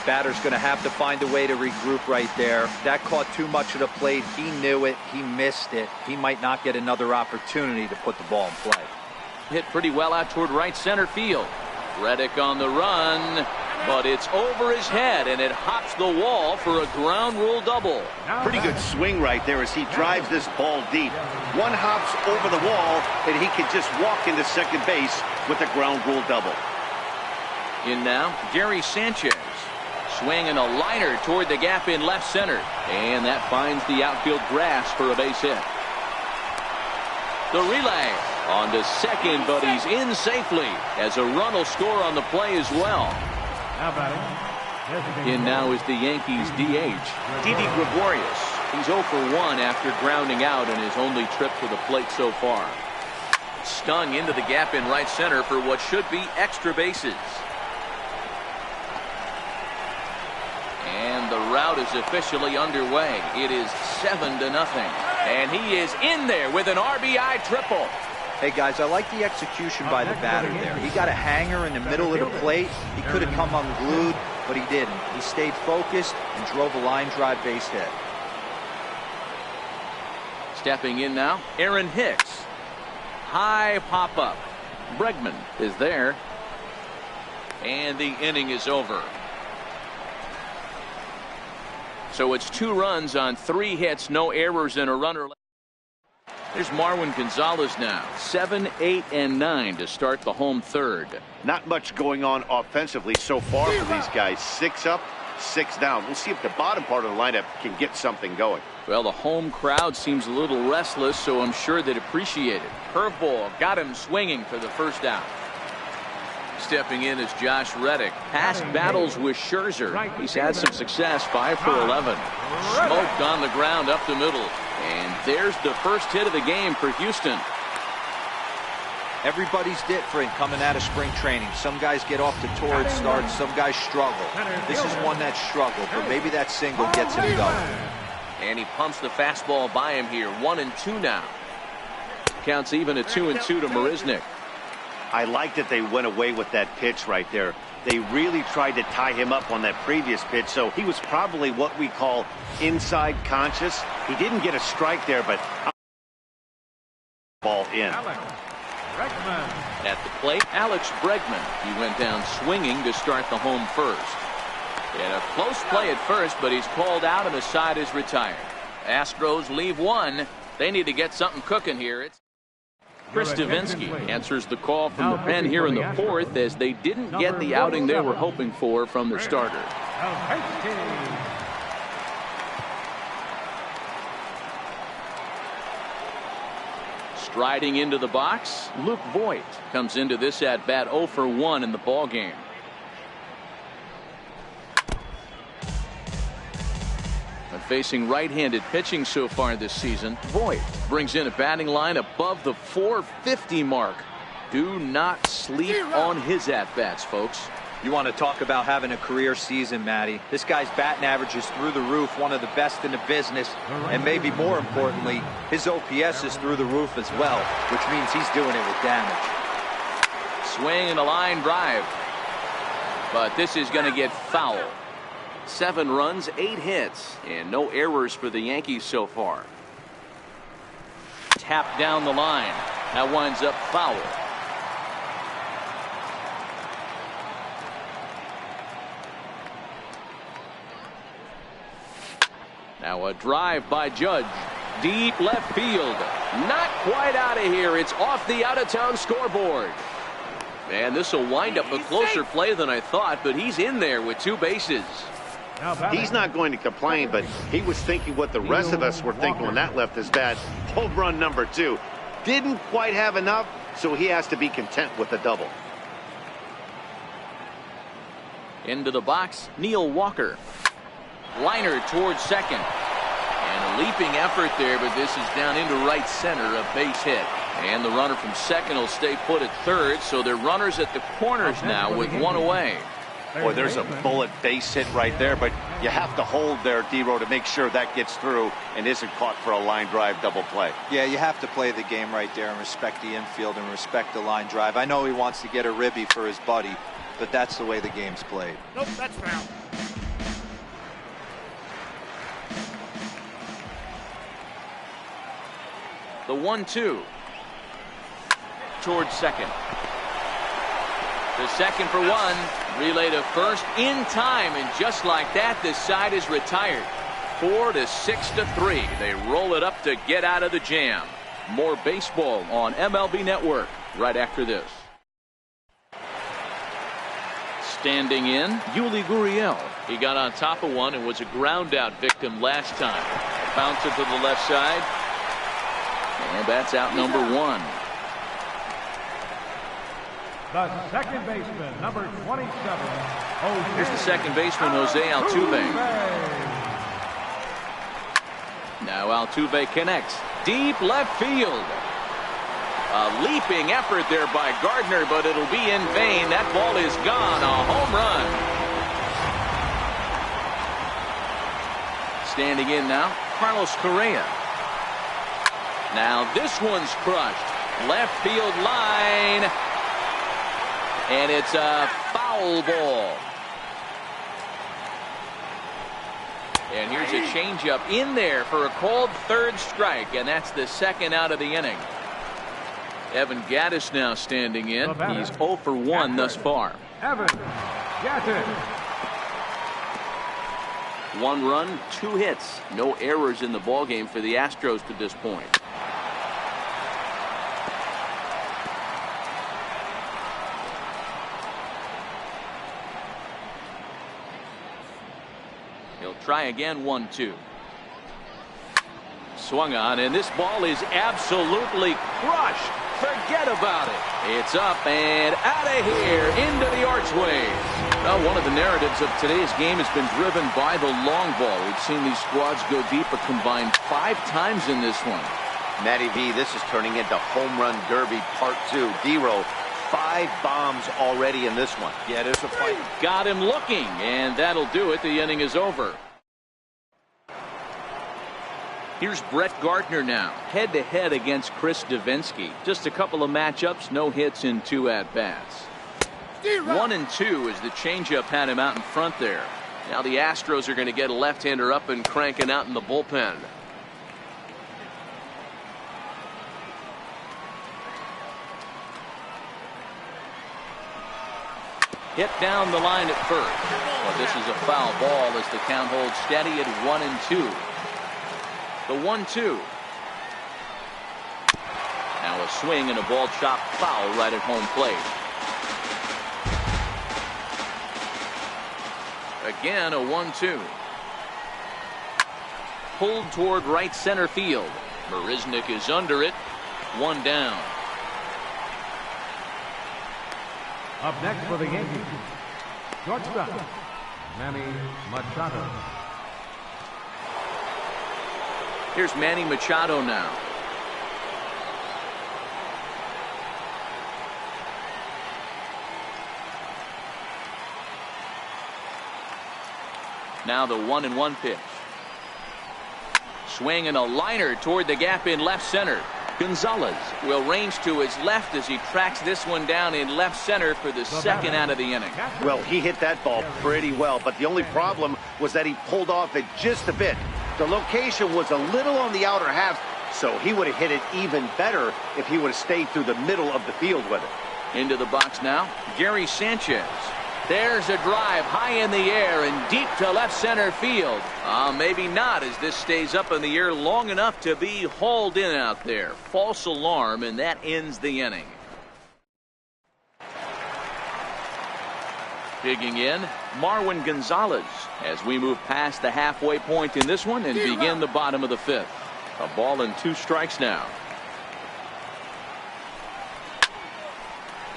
Batter's going to have to find a way to regroup right there. That caught too much of the plate. He knew it. He missed it. He might not get another opportunity to put the ball in play. Hit pretty well out toward right center field. Reddick on the run, but it's over his head, and it hops the wall for a ground rule double. Pretty good swing right there as he drives this ball deep. One hops over the wall, and he can just walk into second base with a ground rule double. In now, Gary Sanchez. Swinging a liner toward the gap in left center, and that finds the outfield grass for a base hit. The relay on to second, but he's in safely as a run will score on the play as well. In now is the Yankees DH, Didi Gregorius. He's 0 for 1 after grounding out in his only trip to the plate so far. Stung into the gap in right center for what should be extra bases. And the route is officially underway. It is 7-0. And he is in there with an RBI triple. Hey, guys, I like the execution by the batter there. He got a hanger in the middle of the plate. He could have come unglued, but he didn't. He stayed focused and drove a line drive base hit. Stepping in now, Aaron Hicks. High pop-up. Bregman is there. And the inning is over. So it's 2 runs on 3 hits, no errors, and a runner. There's Marwin Gonzalez now. 7, 8, and 9 to start the home third. Not much going on offensively so far for these guys. 6 up, 6 down. We'll see if the bottom part of the lineup can get something going. Well, the home crowd seems a little restless, so I'm sure they'd appreciate it. Curveball got him swinging for the first out. Stepping in is Josh Reddick. Past battles with Scherzer. He's had some success, 5 for 11. Smoked on the ground up the middle. And there's the first hit of the game for Houston. Everybody's different coming out of spring training. Some guys get off to torrid starts. Some guys struggle. This is one that struggled, but maybe that single gets him going. And he pumps the fastball by him here. 1-2 now. Counts even at 2-2 to Marisnick. I like that they went away with that pitch right there. They really tried to tie him up on that previous pitch, so he was probably what we call inside conscious. He didn't get a strike there, but ball in. At the plate, Alex Bregman. He went down swinging to start the home first. In a close play at first, but he's called out and the side is retired. Astros leave 1. They need to get something cooking here. It's Chris Davinsky answers the call from the pen here in the 4th as they didn't get the outing they were hoping for from their starter. Striding into the box, Luke Voigt comes into this at-bat 0 for 1 in the ballgame. Facing right-handed pitching so far this season, Voigt brings in a batting line above the 450 mark. Do not sleep on his at-bats, folks. You want to talk about having a career season, Matty. This guy's batting average is through the roof, one of the best in the business, and maybe more importantly, his OPS is through the roof as well, which means he's doing it with damage. Swing and a line drive, but this is going to get foul. 7 runs, 8 hits, and no errors for the Yankees so far. Tapped down the line. That winds up foul. Now a drive by Judge. Deep left field. Not quite out of here. It's off the out-of-town scoreboard. Man, this will wind up a closer play than I thought, but he's in there with 2 bases. He's not going to complain, but he was thinking what the rest of us were thinking when that left his bat. Home run number 2. Didn't quite have enough, so he has to be content with a double. Into the box, Neil Walker. Liner towards second. And a leaping effort there, but this is down into right center, a base hit. And the runner from second will stay put at third, so they're runners at the corners now with 1 away. Boy, there's a bullet base hit right there, but you have to hold there, D-Row, to make sure that gets through and isn't caught for a line drive double play. Yeah, you have to play the game right there and respect the infield and respect the line drive. I know he wants to get a ribby for his buddy, but that's the way the game's played. Nope, that's foul. The 1-2 towards second. The second for 1. Relay to first in time, and just like that, this side is retired. 4-6-3. They roll it up to get out of the jam. More baseball on MLB Network right after this. Standing in, Yuli Gurriel. He got on top of one and was a ground out victim last time. Bouncer to the left side. And that's out number 1. The second baseman, number 27. Here's the second baseman, Jose Altuve. Now Altuve connects. Deep left field. A leaping effort there by Gardner, but it'll be in vain. That ball is gone. A home run. Standing in now, Carlos Correa. Now this one's crushed. Left field line. And it's a foul ball. And here's a changeup in there for a called third strike, and that's the second out of the inning. Evan Gattis now standing in. He's 0 for 1 thus far. Evan Gattis. 1 run, 2 hits. No errors in the ballgame for the Astros to this point. He'll try again. 1-2. Swung on, and this ball is absolutely crushed. Forget about it. It's up and out of here into the archway. Well, one of the narratives of today's game has been driven by the long ball. We've seen these squads go deep a combined 5 times in this one. Matty V, this is turning into Home Run Derby Part 2. D-Row, 5 bombs already in this one. Yeah, there's a fight. Got him looking, and that'll do it. The inning is over. Here's Brett Gardner now, head-to-head against Chris Davinsky. Just a couple of matchups, no hits in 2 at-bats. 1-2 as the changeup had him out in front there. Now the Astros are going to get a left-hander up and cranking out in the bullpen. Hit down the line at first. Well, this is a foul ball as the count holds steady at 1-2. The 1-2. Now a swing and a ball chopped foul right at home plate. Again a 1-2. Pulled toward right center field. Marisnick is under it. 1 down. Up next for the Yankees, shortstop, Manny Machado. Here's Manny Machado now. Now the 1-1 pitch. Swing and a liner toward the gap in left center. Gonzalez will range to his left as he tracks this one down in left center for the second out of the inning. Well, he hit that ball pretty well, but the only problem was that he pulled off it just a bit. The location was a little on the outer half, so he would have hit it even better if he would have stayed through the middle of the field with it. Into the box now, Gary Sanchez. There's a drive high in the air and deep to left center field. Maybe not, as this stays up in the air long enough to be hauled in out there. False alarm, and that ends the inning. Digging in, Marwin Gonzalez as we move past the halfway point in this one and begin the bottom of the fifth. A ball and 2 strikes now.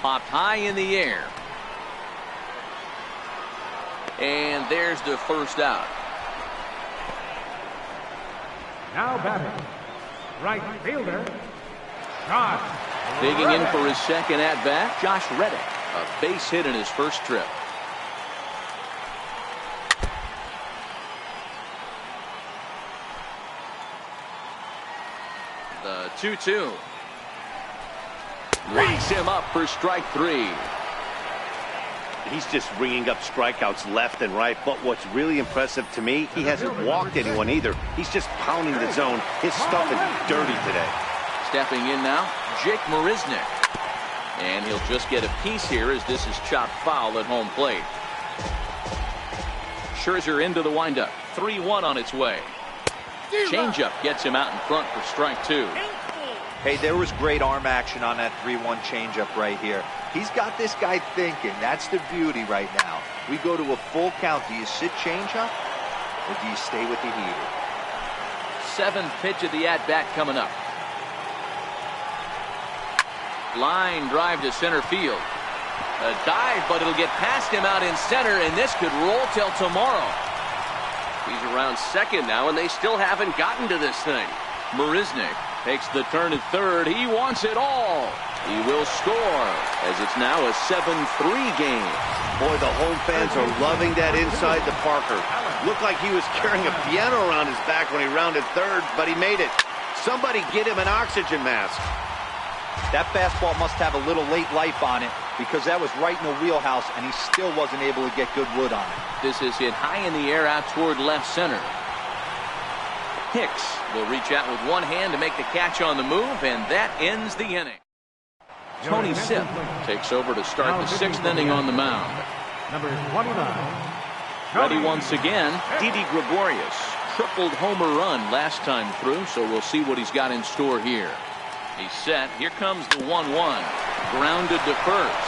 Popped high in the air. And there's the first out. Now batting, right fielder, Josh Digging in Reddick. for his second at-bat, Josh Reddick. A base hit in his first trip. The 2-2. Reads him up for strike 3. He's just ringing up strikeouts left and right, but what's really impressive to me, he hasn't walked anyone either. He's just pounding the zone. His stuff is dirty today. Stepping in now, Jake Marisnick. And he'll just get a piece here as this is chopped foul at home plate. Scherzer into the windup. 3-1 on its way. Changeup gets him out in front for strike 2. Hey, there was great arm action on that 3-1 changeup right here. He's got this guy thinking. That's the beauty right now. We go to a full count. Do you sit changeup or do you stay with the heater? 7th pitch of the at-bat coming up. Line drive to center field. A dive, but it'll get past him out in center, and this could roll till tomorrow. He's around second now, and they still haven't gotten to this thing. Marisnick takes the turn at third. He wants it all. He will score as it's now a 7-3 game. Boy, the home fans are loving that inside the Parker. Looked like he was carrying a piano around his back when he rounded third, but he made it. Somebody get him an oxygen mask. That fastball must have a little late life on it because that was right in the wheelhouse and he still wasn't able to get good wood on it. This is hit high in the air out toward left center. Hicks will reach out with one hand to make the catch on the move, and that ends the inning. Tony Sipp takes over to start the 6th inning on the mound. Number 29. Ready once again, Didi Gregorius. Tripled homer run last time through, so we'll see what he's got in store here. He's set. Here comes the 1-1. Grounded to first.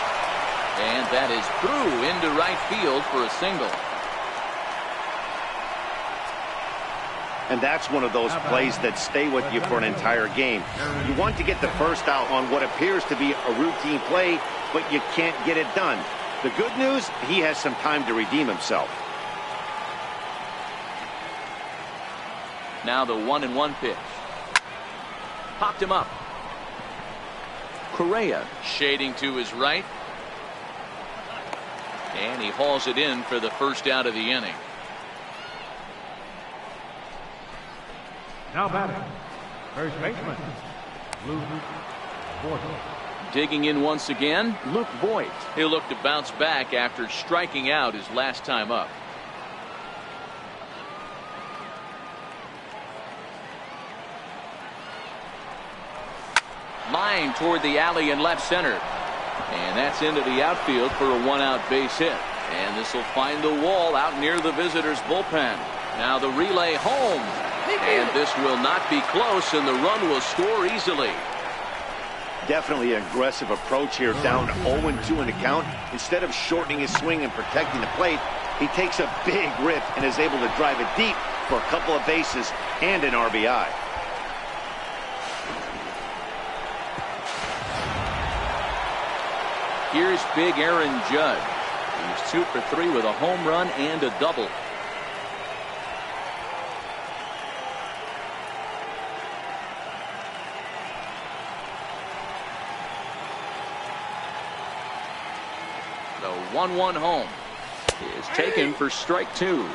And that is through into right field for a single. And that's one of those plays that stay with you for an entire game. You want to get the first out on what appears to be a routine play, but you can't get it done. The good news, he has some time to redeem himself. Now the 1-1 pitch. Popped him up. Correa shading to his right. And he hauls it in for the first out of the inning. Now batting, first baseman, Luke Voigt. Digging in once again, Luke Voigt. He'll look to bounce back after striking out his last time up. Line toward the alley in left center. And that's into the outfield for a 1-out base hit. And this will find the wall out near the visitors' bullpen. Now the relay home. And this will not be close, and the run will score easily. Definitely an aggressive approach here, down 0-2 in the count. Instead of shortening his swing and protecting the plate, he takes a big rip and is able to drive it deep for a couple of bases and an RBI. Here's big Aaron Judge. He's 2 for 3 with a home run and a double. The 1-1 home is taken for strike 2.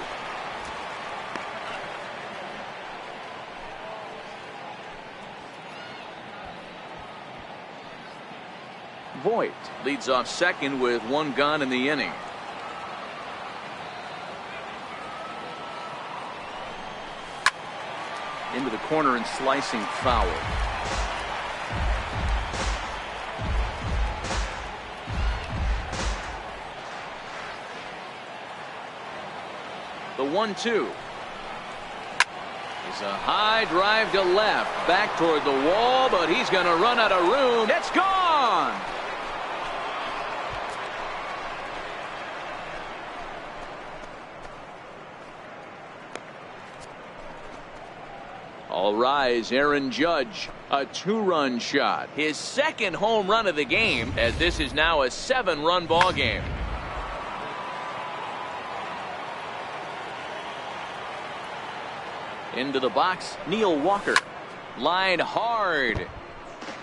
Voigt leads off second with one gone in the inning. Into the corner and slicing foul. The 1-2 is a high drive to left, back toward the wall, but he's going to run out of room. It's gone. All rise. Aaron Judge, a 2-run shot, his second home run of the game, as this is now a 7-run ball game. Into the box, Neil Walker. Line hard.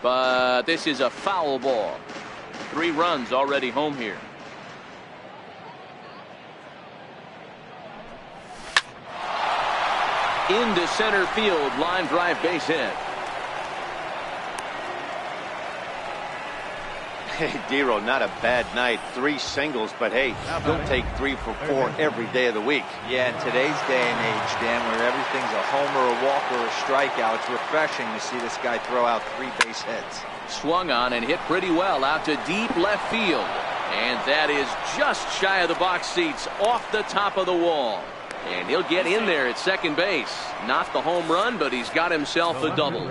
But this is a foul ball. 3 runs already home here. Into center field. Line drive, base hit. Hey, Dero, not a bad night. 3 singles, but hey, don't take 3 for 4 every day of the week. Yeah, in today's day and age, Dan, where everything's a homer, a walk, or a strikeout, it's refreshing to see this guy throw out 3 base hits. Swung on and hit pretty well out to deep left field. And that is just shy of the box seats, off the top of the wall. And he'll get in there at second base. Not the home run, but he's got himself a double.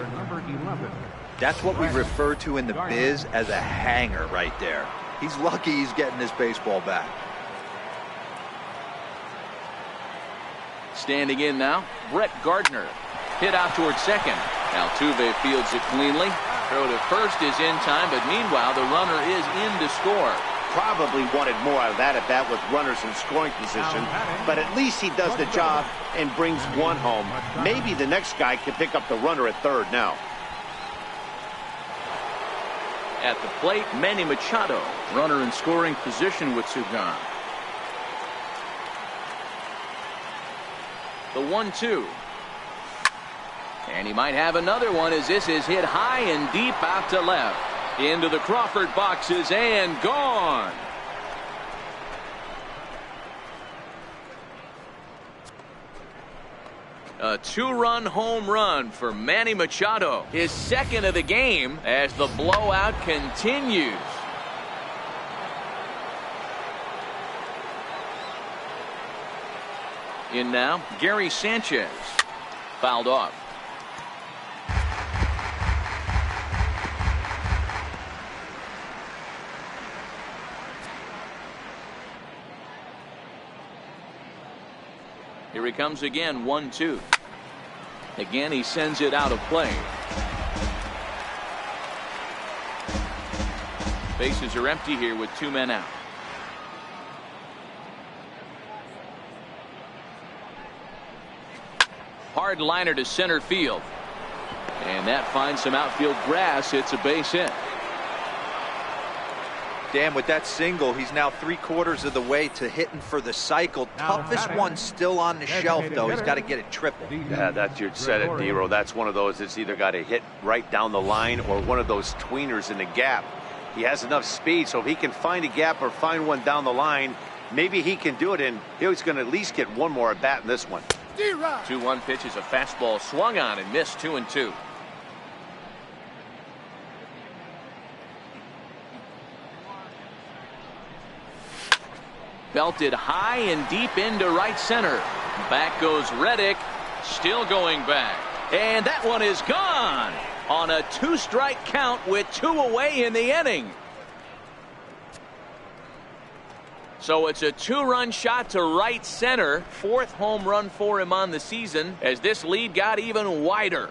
That's what we refer to in the biz as a hanger right there. He's lucky he's getting this baseball back. Standing in now, Brett Gardner. Hit out towards second. Altuve fields it cleanly. Throw to first is in time, but meanwhile the runner is in to score. Probably wanted more out of that at bat with runners in scoring position, but at least he does the job and brings 1 home. Maybe the next guy can pick up the runner at third now. At the plate, Manny Machado, runner in scoring position with Sugan. The 1-2. And he might have another one as this is hit high and deep out to left. Into the Crawford boxes and gone. A 2-run home run for Manny Machado, his second of the game, as the blowout continues. In now, Gary Sanchez. Fouled off. Here he comes again, 1-2. Again, he sends it out of play. Bases are empty here with 2 men out. Hard liner to center field. And that finds some outfield grass. It's a base hit. Dan, with that single, he's now 3/4 of the way to hitting for the cycle. Toughest one still on the shelf, though. He's got to get it triple. Yeah, that's you said it, Dero. That's one of those that's either got to hit right down the line or one of those tweeners in the gap. He has enough speed, so if he can find a gap or find one down the line, maybe he can do it, and he's going to at least get one more at bat in this one. 2-1 pitch is a fastball swung on and missed. 2-2. Belted high and deep into right center. Back goes Reddick, still going back. And that one is gone on a 2-strike count with 2 away in the inning. So it's a 2-run shot to right center. 4th home run for him on the season as this lead got even wider.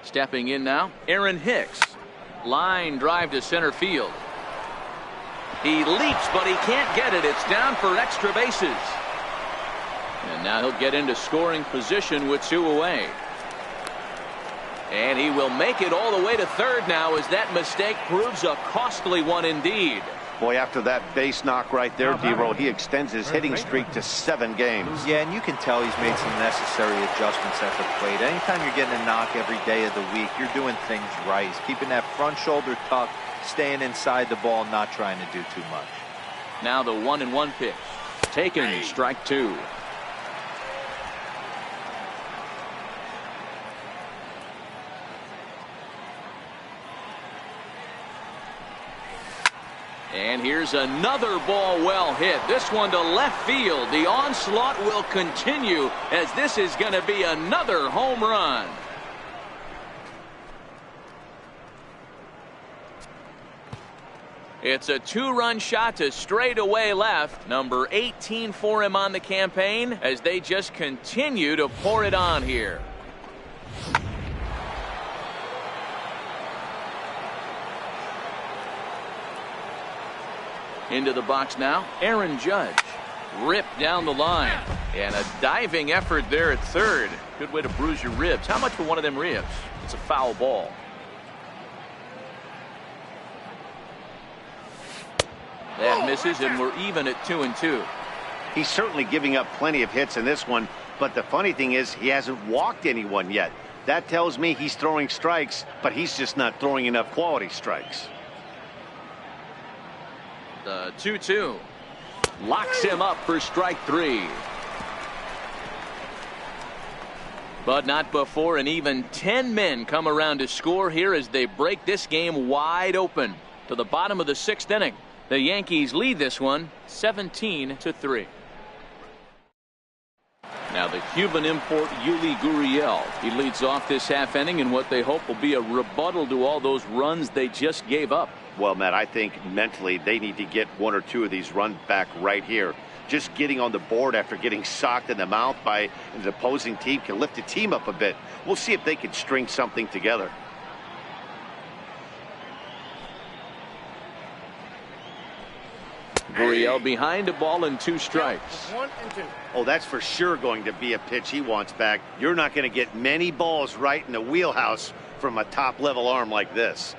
Stepping in now, Aaron Hicks. Line drive to center field. He leaps, but he can't get it. It's down for extra bases. And now he'll get into scoring position with 2 away. And he will make it all the way to third now as that mistake proves a costly one indeed. Boy, after that base knock right there, D-Roll, he extends his hitting streak to 7 games. Yeah, and you can tell he's made some necessary adjustments at the plate. Anytime you're getting a knock every day of the week, you're doing things right. He's keeping that front shoulder tucked, staying inside the ball, not trying to do too much. Now the 1-1 pitch. Taken, strike 2. And here's another ball well hit. This one to left field. The onslaught will continue as this is going to be another home run. It's a 2-run shot to straightaway left. Number 18 for him on the campaign as they just continue to pour it on here. Into the box now, Aaron Judge. Ripped down the line. And a diving effort there at third. Good way to bruise your ribs. How much for one of them ribs? It's a foul ball. That misses, and we're even at 2-2. He's certainly giving up plenty of hits in this one, but the funny thing is he hasn't walked anyone yet. That tells me he's throwing strikes, but he's just not throwing enough quality strikes. The 2-2 locks him up for strike 3. But not before an even 10 men come around to score here as they break this game wide open. To the bottom of the 6th inning, the Yankees lead this one 17-3. Now the Cuban import Yuli Gurriel. He leads off this half inning in what they hope will be a rebuttal to all those runs they just gave up. Well, Matt, I think mentally they need to get 1 or 2 of these runs back right here. Just getting on the board after getting socked in the mouth by an opposing team can lift the team up a bit. We'll see if they can string something together. Gurriel behind a ball and 2 strikes. 1 and 2. Oh, that's for sure going to be a pitch he wants back. You're not going to get many balls right in the wheelhouse from a top-level arm like this.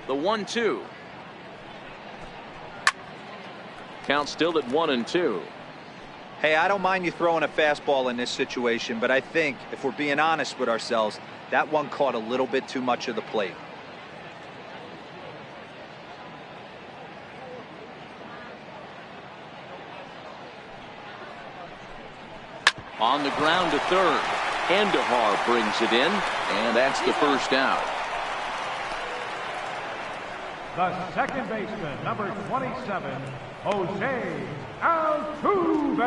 The 1-2. Count still at 1-2. Hey, I don't mind you throwing a fastball in this situation, but I think if we're being honest with ourselves, that one caught a little bit too much of the plate. On the ground to third. Andahar brings it in, and that's the first out. The second baseman, number 27, Jose Altuve.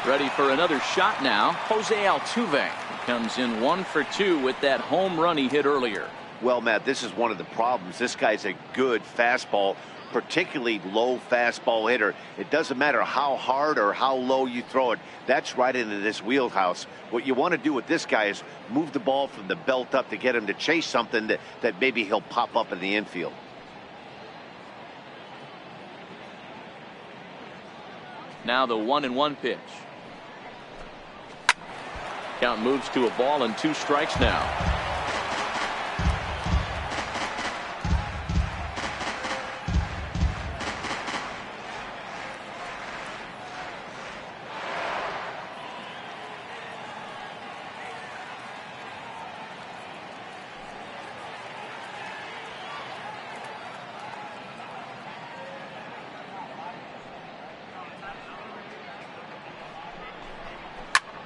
Ready for another shot now. Jose Altuve comes in 1 for 2 with that home run he hit earlier. Well, Matt, this is one of the problems. This guy's a good fastball, particularly low fastball hitter. It doesn't matter how hard or how low you throw it. That's right into this wheelhouse. What you want to do with this guy is move the ball from the belt up to get him to chase something that maybe he'll pop up in the infield. Now the 1-1 pitch. Count moves to a ball and 2 strikes now.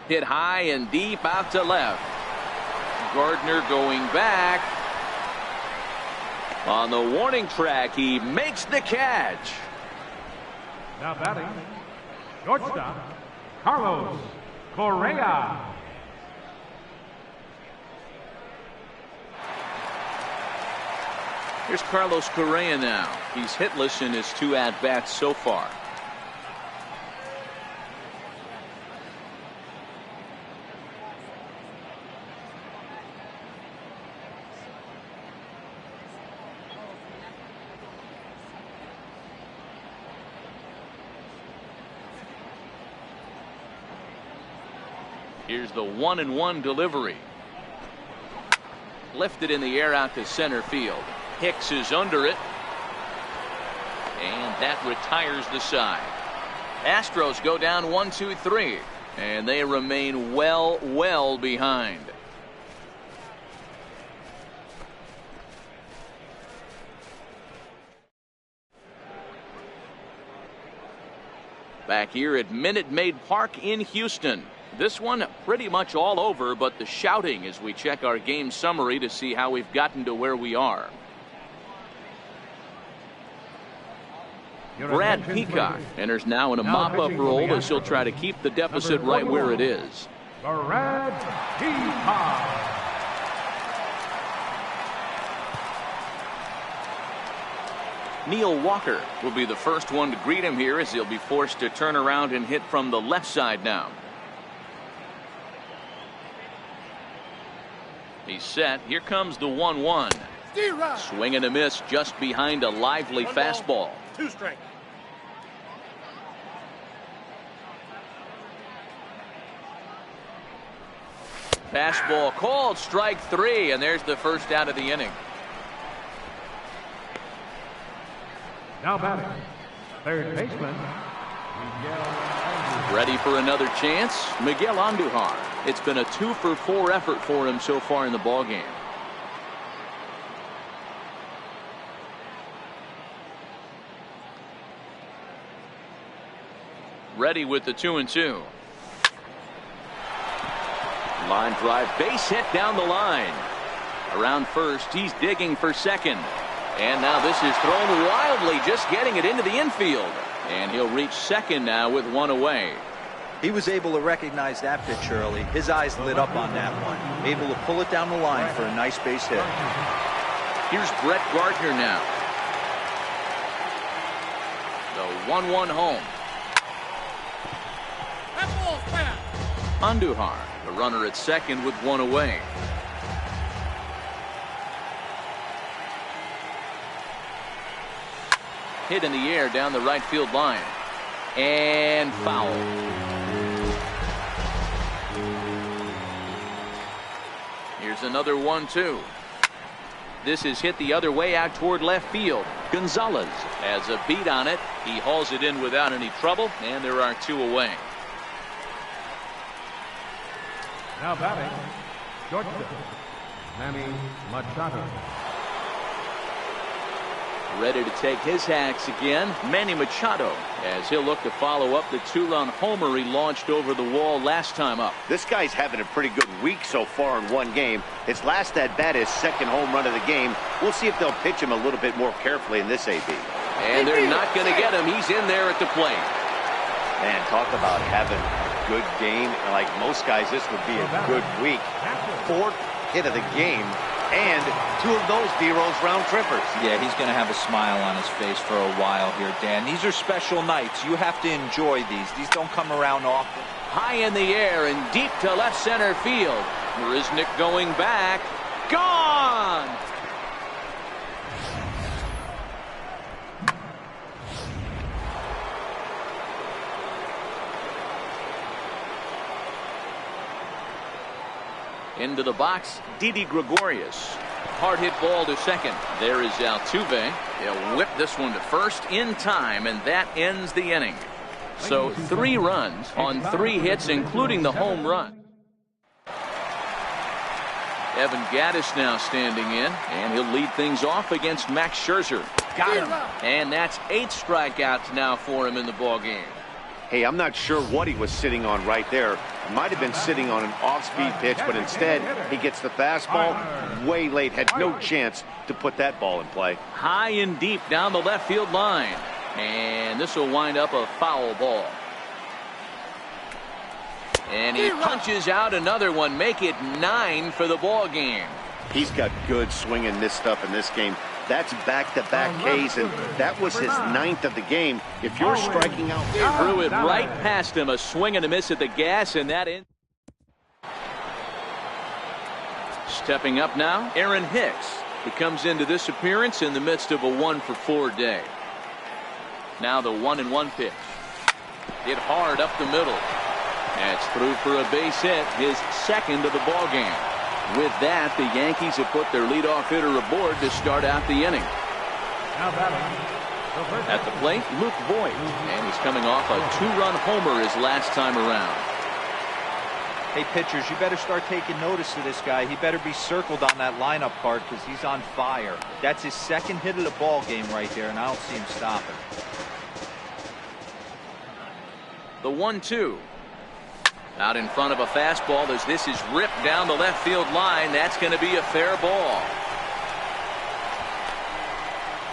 Hit high and deep out to left. Gardner going back. On the warning track, he makes the catch. Now batting, shortstop, Carlos Correa. Here's Carlos Correa now. He's hitless in his 2 at-bats so far. Here's the 1-1 delivery. Lifted in the air out to center field. Hicks is under it. And that retires the side. Astros go down 1-2-3. And they remain well behind. Back here at Minute Maid Park in Houston. This one pretty much all over, but the shouting as we check our game summary to see how we've gotten to where we are. Brad Peacock enters now in a mop-up role as he'll try to keep the deficit right where it is. Brad Peacock. Neil Walker will be the first one to greet him here as he'll be forced to turn around and hit from the left side now. He's set. Here comes the 1-1. Swing and a miss just behind a lively fastball. 2 strike. Fastball called, strike 3, and there's the first out of the inning. Now batting, third baseman, Ready for another chance, Miguel Andujar. It's been a 2-for-4 effort for him so far in the ballgame. Ready with the 2-2. Line drive, base hit down the line. Around first, he's digging for second. And now this is thrown wildly, just getting it into the infield. And he'll reach second now with 1 away. He was able to recognize that pitch early. His eyes lit up on that one. Able to pull it down the line for a nice base hit. Here's Brett Gardner now. The 1-1 home. That ball's back. Andujar, the runner at second with 1 away. Hit in the air down the right field line. And foul. Here's another 1-2. This is hit the other way out toward left field. Gonzalez has a beat on it. He hauls it in without any trouble, and there are 2 away. now batting, shortstop, Manny Machado. Ready to take his hacks again, Manny Machado, as he'll look to follow up the 2-run homer he launched over the wall last time up. This guy's having a pretty good week so far in one game. His last at bat is second home run of the game. We'll see if they'll pitch him a little bit more carefully in this AB. And they're not going to get him. He's in there at the plate. Man, talk about having a good game. Like most guys, this would be a good week. 4th hit of the game. And 2 of those D-Rose round trippers. Yeah, he's going to have a smile on his face for a while here, Dan. These are special nights. You have to enjoy these. These don't come around often. High in the air and deep to left center field. Marisnick going back. Gone! Into the box, Didi Gregorius. Hard hit ball to second. There is Altuve. He'll whip this one to first in time, and that ends the inning. So 3 runs on 3 hits, including the home run. Evan Gattis now standing in, and he'll lead things off against Max Scherzer. Got him. And that's 8 strikeouts now for him in the ballgame. Hey, I'm not sure what he was sitting on right there. Might have been sitting on an off-speed pitch, but instead he gets the fastball way late. Had no chance to put that ball in play. High and deep down the left field line. And this will wind up a foul ball. And he punches out another one. Make it 9 for the ball game. He's got good swing and miss stuff in this game. That's back-to-back Ks, and that was his 9th of the game. If you're striking out... Threw it right past him, a swing and a miss at the gas, and that in. Stepping up now, Aaron Hicks. He comes into this appearance in the midst of a 1-for-4 day. Now the 1-1 pitch. Hit hard up the middle. That's through for a base hit, his 2nd of the ball game. With that, the Yankees have put their leadoff hitter aboard to start out the inning. At the plate, Luke Voigt, and he's coming off a 2-run homer his last time around. Hey, pitchers, you better start taking notice of this guy. He better be circled on that lineup card because he's on fire. That's his 2nd hit of the ball game right there, and I don't see him stopping. The 1-2. Out in front of a fastball as this is ripped down the left field line. That's going to be a fair ball.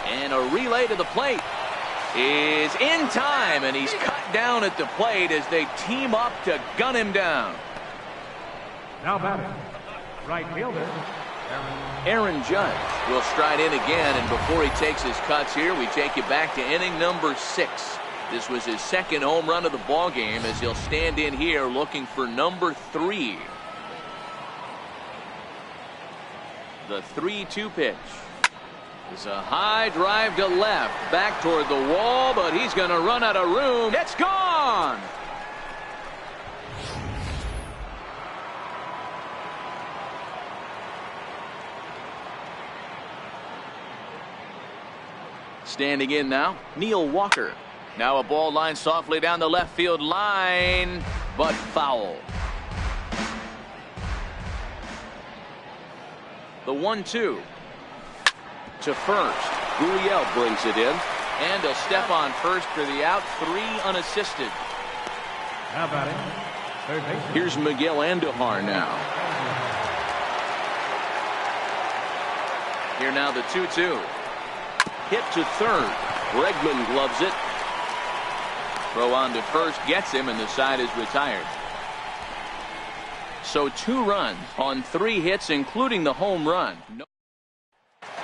And a relay to the plate is in time, and he's cut down at the plate as they team up to gun him down. Now batting, right fielder, Aaron Judge will stride in again, and before he takes his cuts here, we take you back to inning number 6. This was his 2nd home run of the ball game as he'll stand in here looking for number 3. The 3-2 pitch is a high drive to left, back toward the wall, but he's going to run out of room. It's gone. Standing in now, Neil Walker. Now a ball line softly down the left field line, but foul. The 1-2 to first. Gurriel brings it in, and he'll step on first for the out. 3 unassisted. now batting, third base. Here's Miguel Andujar now. Here now the 2-2. Hit to third. Bregman gloves it. Throw on to first gets him, and the side is retired. So 2 runs on 3 hits, including the home run.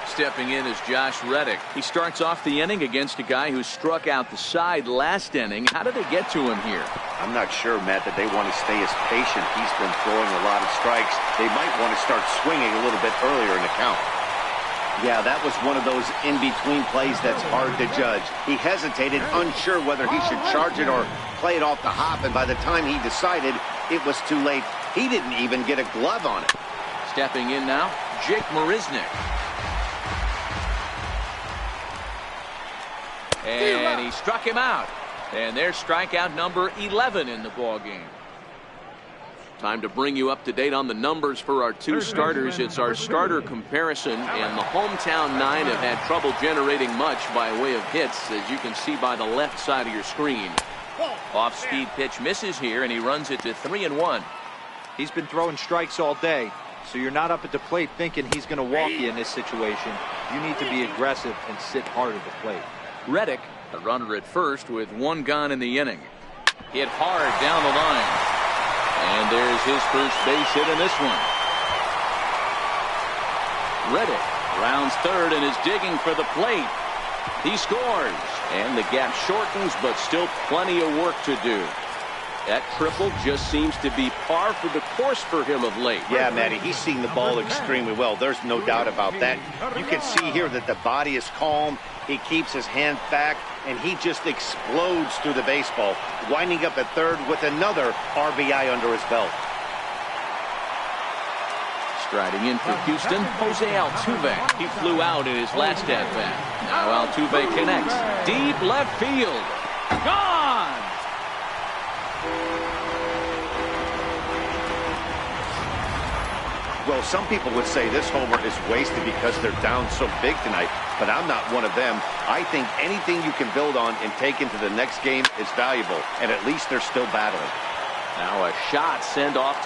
Stepping in is Josh Reddick. He starts off the inning against a guy who struck out the side last inning. How did they get to him here? I'm not sure, Matt, that they want to stay as patient. He's been throwing a lot of strikes. They might want to start swinging a little bit earlier in the count. Yeah, that was one of those in-between plays that's hard to judge. He hesitated, unsure whether he should charge it or play it off the hop, and by the time he decided, it was too late. He didn't even get a glove on it. Stepping in now, Jake Marisnick. And he struck him out. And there's strikeout number 11 in the ball game. Time to bring you up to date on the numbers for our 2 starters. It's our starter comparison, and the hometown 9 have had trouble generating much by way of hits, as you can see by the left side of your screen. Off-speed pitch misses here, and he runs it to 3-1. He's been throwing strikes all day, so you're not up at the plate thinking he's going to walk you in this situation. You need to be aggressive and sit hard at the plate. Reddick, the runner at first with 1 gone in the inning. Hit hard down the line. And there's his first base hit in this one. Reddick rounds third and is digging for the plate. He scores, and the gap shortens, but still plenty of work to do. That triple just seems to be par for the course for him of late. Yeah, Matty, he's seeing the ball extremely well. There's no doubt about that. You can see here that the body is calm. He keeps his hand back, and he just explodes through the baseball, winding up at third with another RBI under his belt. Striding in for Houston, Jose Altuve. He flew out in his last at-bat. Now Altuve connects. Deep left field. Gone! Well, some people would say this homer is wasted because they're down so big tonight, but I'm not one of them. I think anything you can build on and take into the next game is valuable, and at least they're still battling. Now a shot sent off to